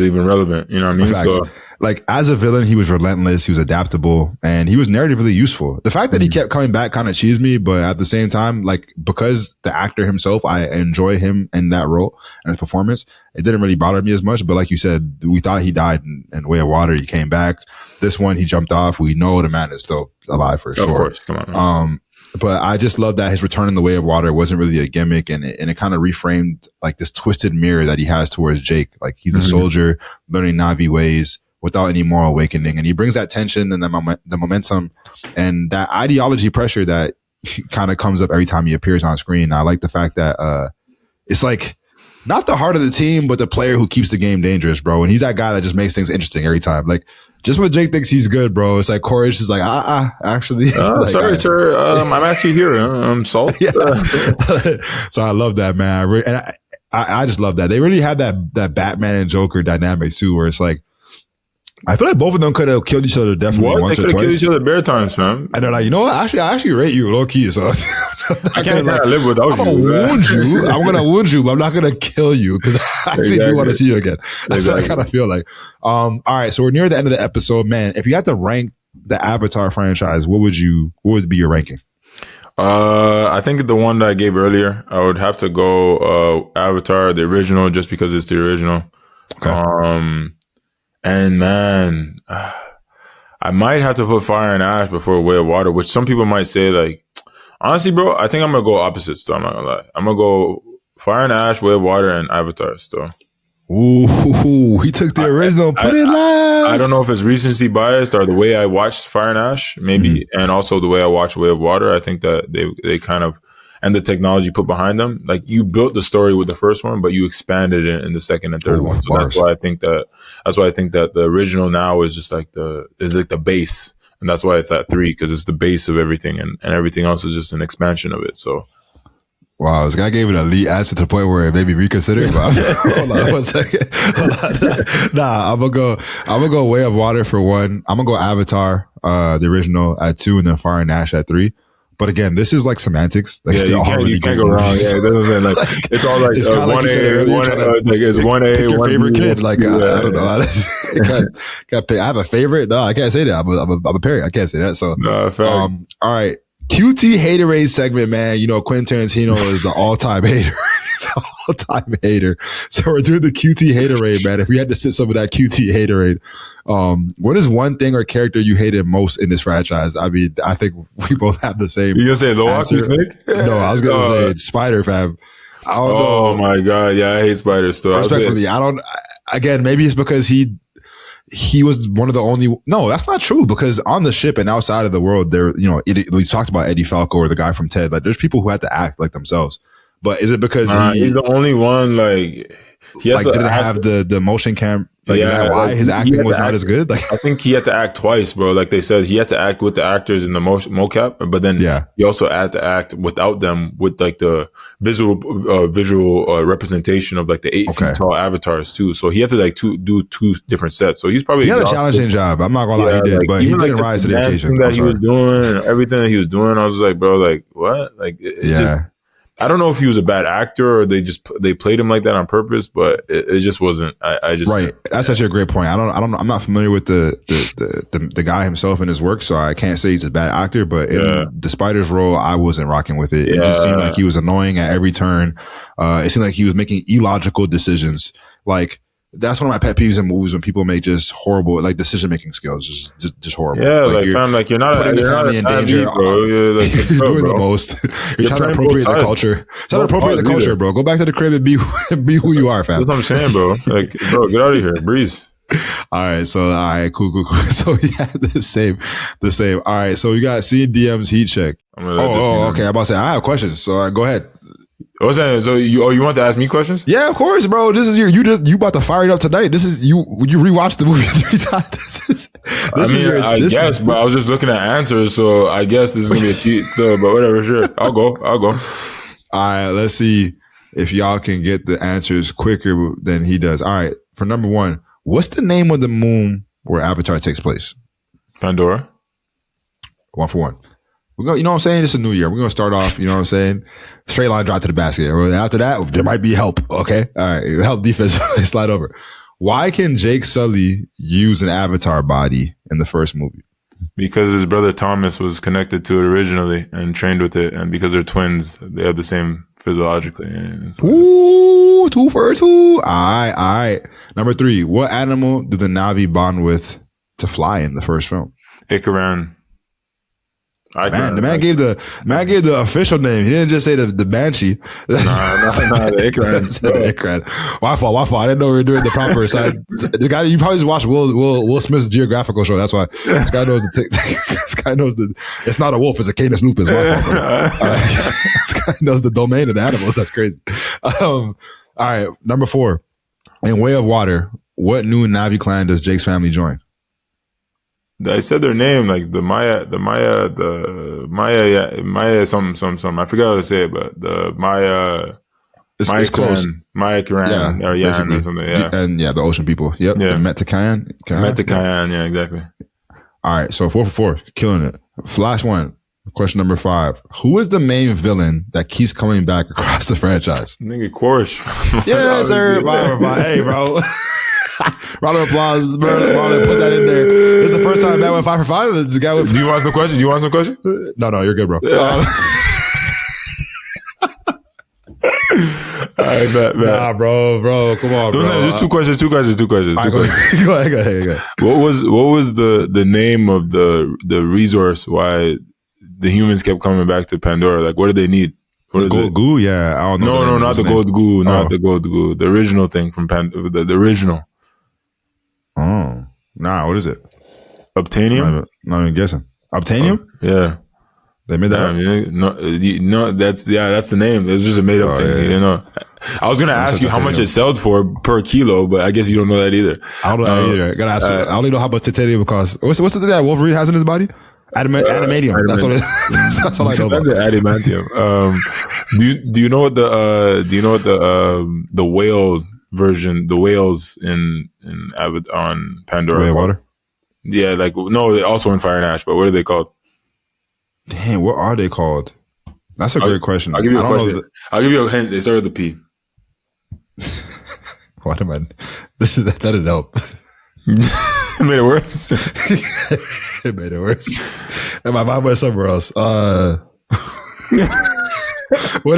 even relevant. You know what I mean? Facts. like as a villain, he was relentless, he was adaptable, and he was narratively useful. The fact that he kept coming back kind of cheesed me, but at the same time, like because the actor himself, I enjoy him in that role and his performance, it didn't really bother me as much. But like you said, we thought he died in Way of Water. He came back. This one, he jumped off. We know the man is still alive for sure. Of course, come on. But I just love that his return in the Way of Water wasn't really a gimmick, and it kind of reframed like this twisted mirror that he has towards Jake. Like he's a soldier learning Na'vi ways without any moral awakening, and he brings that tension and the momentum and that ideology pressure that kind of comes up every time he appears on screen. I like the fact that it's like not the heart of the team, but the player who keeps the game dangerous, bro. And he's that guy that just makes things interesting every time. Like just when Jake thinks he's good, bro, it's like Courage is like, actually. Like, sorry, sir. I'm actually here. I'm Salt. Yeah. So I love that, man. And I just love that. They really had that Batman and Joker dynamic too, where it's like, I feel like both of them could have killed each other definitely once or twice. They could have killed each other bare times, fam. And they're like, you know what? I actually rate you low key. So I can't live without I'm gonna wound you. I'm gonna wound you, but I'm not gonna kill you because I actually do want to see you again. That's what I kind of feel like. All right, so we're near the end of the episode, man. If you had to rank the Avatar franchise, what would be your ranking? I think the one that I gave earlier, I would have to go Avatar, the original, just because it's the original. Okay. And man, I might have to put Fire and Ash before Way of Water, which some people might say like, honestly, bro, I think I'm going to go opposite still. I'm not going to lie. I'm going to go Fire and Ash, Way of Water, and Avatar still. Ooh, he took the original, put it last. I don't know if it's recency biased or the way I watched Fire and Ash, maybe, and also the way I watched Way of Water. I think that they kind of, and the technology put behind them. Like you built the story with the first one, but you expanded it in the second and third one. So that's why I think that the original now is just like the base. And that's why it's at 3, because it's the base of everything, and everything else is just an expansion of it. So wow, this guy gave an elite answer to the point where it made me reconsider. Hold on 1 second. Nah, I'm gonna go Way of Water for 1. I'm gonna go Avatar, the original at 2, and then Fire and Ash at 3. But again, this is like semantics. Like, you can't go wrong. Yeah, like it's all like it's 1A, like it's 1A, your 1B, favorite kid. Like I don't know. I have a favorite. No, I can't say that. I'm a parent. I can't say that. So, all right. QT haterade segment, man. You know, Quentin Tarantino is the all-time hater. He's an all-time hater. So we're doing the QT haterade, man. If we had to sit some of that QT haterade, what is one thing or character you hated most in this franchise? I mean, I think we both have the same. You gonna say the Walking Snake? No, I was gonna say Spider, fam. I don't know. Oh my god, yeah, I hate Spider still. Respectfully, I don't. Again, maybe it's because he was one of the only. No, that's not true, because on the ship and outside of the world, there, you know, we talked about Eddie Falco or the guy from Ted. Like, there's people who had to act like themselves. But is it because he's the only one? Like, he has didn't have the motion cam. Like, is that why his acting was not as good? Like, I think he had to act twice, bro. Like they said, he had to act with the actors in the mocap, but then he also had to act without them, with like the visual representation of like the 8 feet tall avatars too. So he had to like do 2 different sets. So he's probably had a challenging job. I'm not gonna lie, he did, like, but he didn't rise to the occasion. That he was doing, everything that he was doing, I was like, bro, like what? Like, I don't know if he was a bad actor or they played him like that on purpose, but it just wasn't. I just right. That's actually a great point. I'm not familiar with the guy himself and his work, so I can't say he's a bad actor. But in the Spider's role, I wasn't rocking with it. It just seemed like he was annoying at every turn. It seemed like he was making illogical decisions. Like, that's one of my pet peeves in movies, when people make just horrible, like, decision making skills, just horrible. Yeah, like you're not putting the family in danger, bro. You're like, doing the most. You're trying to appropriate the culture. Trying to appropriate the culture, bro. Go back to the crib and be who you are, fam. That's what I'm saying, bro. Like, bro, get out of here, breeze. All right, cool. So yeah, the same. All right, so you got SceneDMs heat check. Okay. I'm about to say I have questions, so go ahead. What's that? So you want to ask me questions? Yeah, of course, bro. This is you about to fire it up tonight. This is you rewatched the movie 3 times. I guess, but I was just looking at answers, so I guess this is gonna be a cheat still. But whatever, sure. I'll go. All right, let's see if y'all can get the answers quicker than he does. All right, for number 1, what's the name of the moon where Avatar takes place? Pandora. 1 for 1. We're going, you know what I'm saying? It's a new year. We're going to start off, you know what I'm saying? Straight line drop to the basket. After that, there might be help. Okay. All right. Help defense slide over. Why can Jake Sully use an avatar body in the first movie? Because his brother Thomas was connected to it originally and trained with it, and because they're twins, they have the same physiologically. Ooh, 2 for 2. All right. Number 3. What animal do the Na'vi bond with to fly in the first film? Ikaran. The man gave the official name. He didn't just say the Banshee. Nah, the Ikaran. My fault. I didn't know we were doing the proper side. The guy, you probably just watched Will Smith's Geographical show. That's why this guy knows this guy knows it's not a wolf, it's a Canis lupus. My fault. This guy knows the domain of the animals. That's crazy. All right, number 4. In Way of Water, what new Na'vi clan does Jake's family join? I said their name, like the Maya, something. I forgot how to say it, but the Maya. It's close. Maya Kiran or Yan or something. Yeah, and the ocean people. Yep. Yeah. Metakayan. Metakayan. Yeah, exactly. All right, so 4 for 4, killing it. Flash 1. Question number 5. Who is the main villain that keeps coming back across the franchise? Nigga, Korish. Yes, sir. Hey, bro. Round of applause, bro. Put that in there. It's the first time Matt went 5 for 5. It's the guy with. Do you want some questions? No, you're good, bro. All right, bet. Nah, bro. Come on, bro. Just two questions. Go ahead. What was the name of the resource why the humans kept coming back to Pandora? Like, what did they need? What the gold goo? Yeah, I don't know. No, not the gold goo. Not the gold goo. The original thing from Pandora. The original. Oh, nah. What is it? Obtainium? Not even guessing. Obtainium? Yeah. They made that up? No, that's the name. It was just a made up thing. Yeah. You know, I was gonna ask you how much it sold for per kilo, but I guess you don't know that either. I don't know that either. Gotta ask you. I only know how much titanium costs. What's the thing that Wolverine has in his body? Adamantium. That's all I know about. That's an adamantium. Do you know what the whale version, the whales in on Pandora? Way of Water? Yeah, like no, also in Fire and Ash, but what are they called? Damn, what are they called? That's a great question. I'll give you a question. I'll give you a hint. They start with a P. What am I? That didn't help. It made it worse. It made it worse. And my mind went somewhere else. What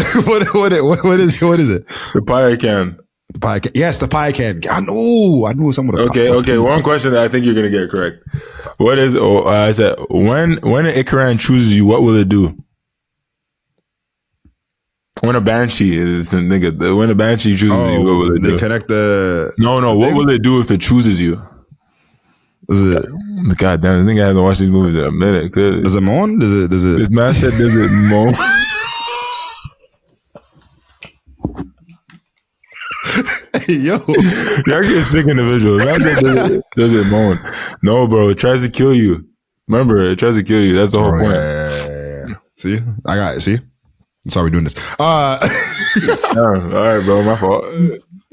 is it? The pie can. The pie can. Yes, the pie can. I knew someone. Okay. One question that I think you're gonna get correct. What is? I said when an Ikaran chooses you, what will it do? When a banshee is nigga, when a banshee chooses you, what will it do? They connect the. No. What will it do if it chooses you? Is it? God damn, this nigga hasn't watched these movies in a minute. Clearly. Does it moan? Does it? This man said, does it moan? Hey, yo, you're actually a sick individual. Does it moan? No, bro. It tries to kill you. Remember, it tries to kill you. That's the whole point. Yeah. See, I got it. See, that's why we're doing this. All right, bro. My fault.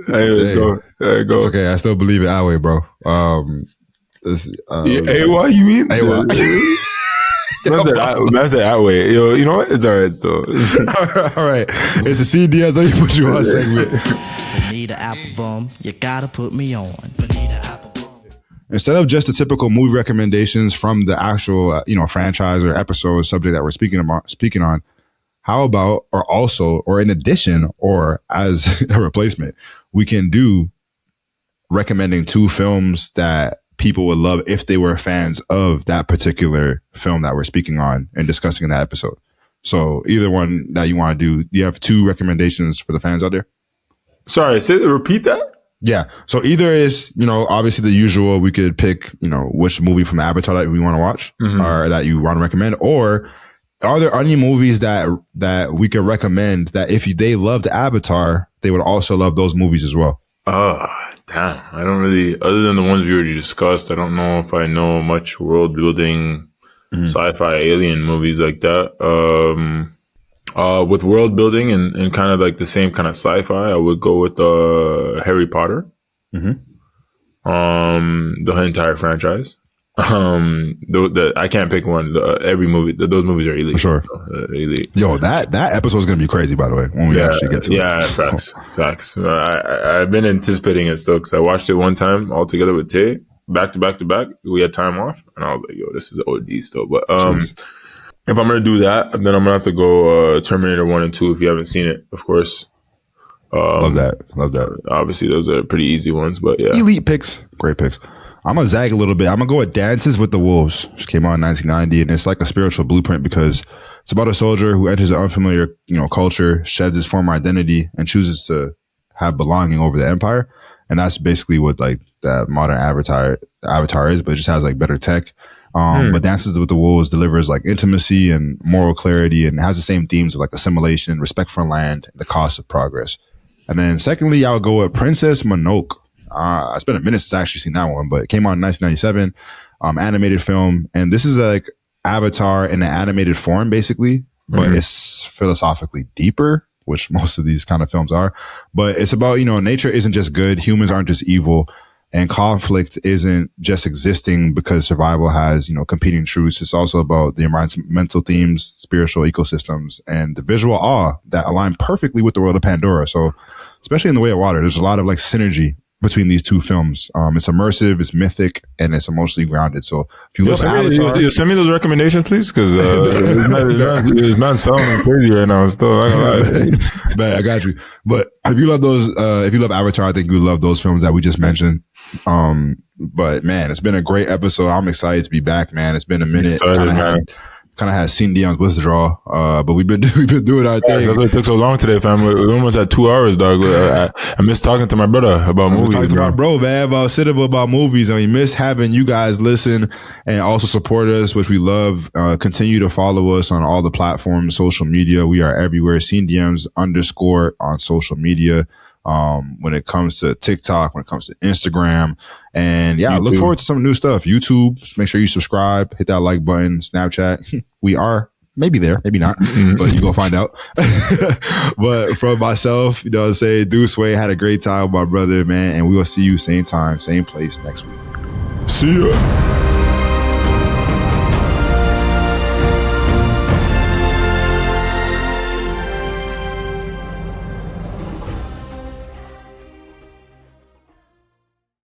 Hey, let's go. Go. It's okay. I still believe it that way, bro. AWA, you mean? AWA. That's it that way. Yo, you know what? It's all right still. All right. It's a CDS. Let me put you on segment. Bonita Applebum, you gotta put me on. Instead of just the typical movie recommendations from the actual, franchise or episode subject that we're speaking on, how about, or in addition, or as a replacement, we can do recommending 2 films that people would love if they were fans of that particular film that we're speaking on and discussing in that episode. So either one that you want to do, you have 2 recommendations for the fans out there? Sorry, repeat that? Yeah. So either is, obviously the usual, we could pick, which movie from Avatar that we want to watch or that you want to recommend, or are there any movies that we could recommend that if they loved Avatar, they would also love those movies as well? Oh, damn. I don't really, other than the ones we already discussed, I don't know if I know much world building, sci-fi alien movies like that. With world building and kind of like the same kind of sci-fi, I would go with Harry Potter. The entire franchise. I can't pick one. Every movie, those movies are elite. For sure. Elite. Yo, that episode is gonna be crazy, by the way, when we actually get to it. Yeah, facts. I've been anticipating it still because I watched it one time all together with Tay, back to back to back. We had time off, and I was like, "Yo, this is OD still." But if I'm gonna do that, then I'm gonna have to go Terminator 1 and 2 if you haven't seen it, of course. Love that. Obviously, those are pretty easy ones, but yeah, elite picks, great picks. I'm gonna zag a little bit. I'm gonna go with Dances with the Wolves, which came out in 1990, and it's like a spiritual blueprint because it's about a soldier who enters an unfamiliar, culture, sheds his former identity, and chooses to have belonging over the empire. And that's basically what like that modern Avatar is, but it just has like better tech. But Dances with the Wolves delivers like intimacy and moral clarity, and has the same themes of like assimilation, respect for land, the cost of progress. And then secondly, I'll go with Princess Mononoke. It's been a minute since I actually seen that one, but it came out in 1997, animated film. And this is like Avatar in an animated form, basically, but it's philosophically deeper, which most of these kind of films are. But it's about, nature isn't just good. Humans aren't just evil. And conflict isn't just existing because survival has, competing truths. It's also about the environmental themes, spiritual ecosystems, and the visual awe that align perfectly with the world of Pandora. So especially in The Way of Water, there's a lot of like synergy between these two films. It's immersive, it's mythic, and it's emotionally grounded. So if you send me those recommendations, please, because this man sounding crazy right now. Still, man, I got you. But if you love those, if you love Avatar, I think you love those films that we just mentioned. But man, it's been a great episode. I'm excited to be back, man. It's been a minute. Kind of had SceneDMs withdrawal, but we've been doing our thing. That's why it took so long today, fam. We almost had 2 hours, dog. I miss talking to my brother about movies. Talking to my bro, man, about cinema, about movies, and we miss having you guys listen and also support us, which we love. Continue to follow us on all the platforms, social media. We are everywhere. SceneDMs _ on social media. When it comes to TikTok, when it comes to Instagram, and yeah, I look forward to some new stuff. YouTube, just make sure you subscribe, hit that like button. Snapchat, we are maybe there, maybe not, but you go find out. But from myself, say Deuce Way, had a great time with my brother, man, and we will see you same time, same place next week. See ya.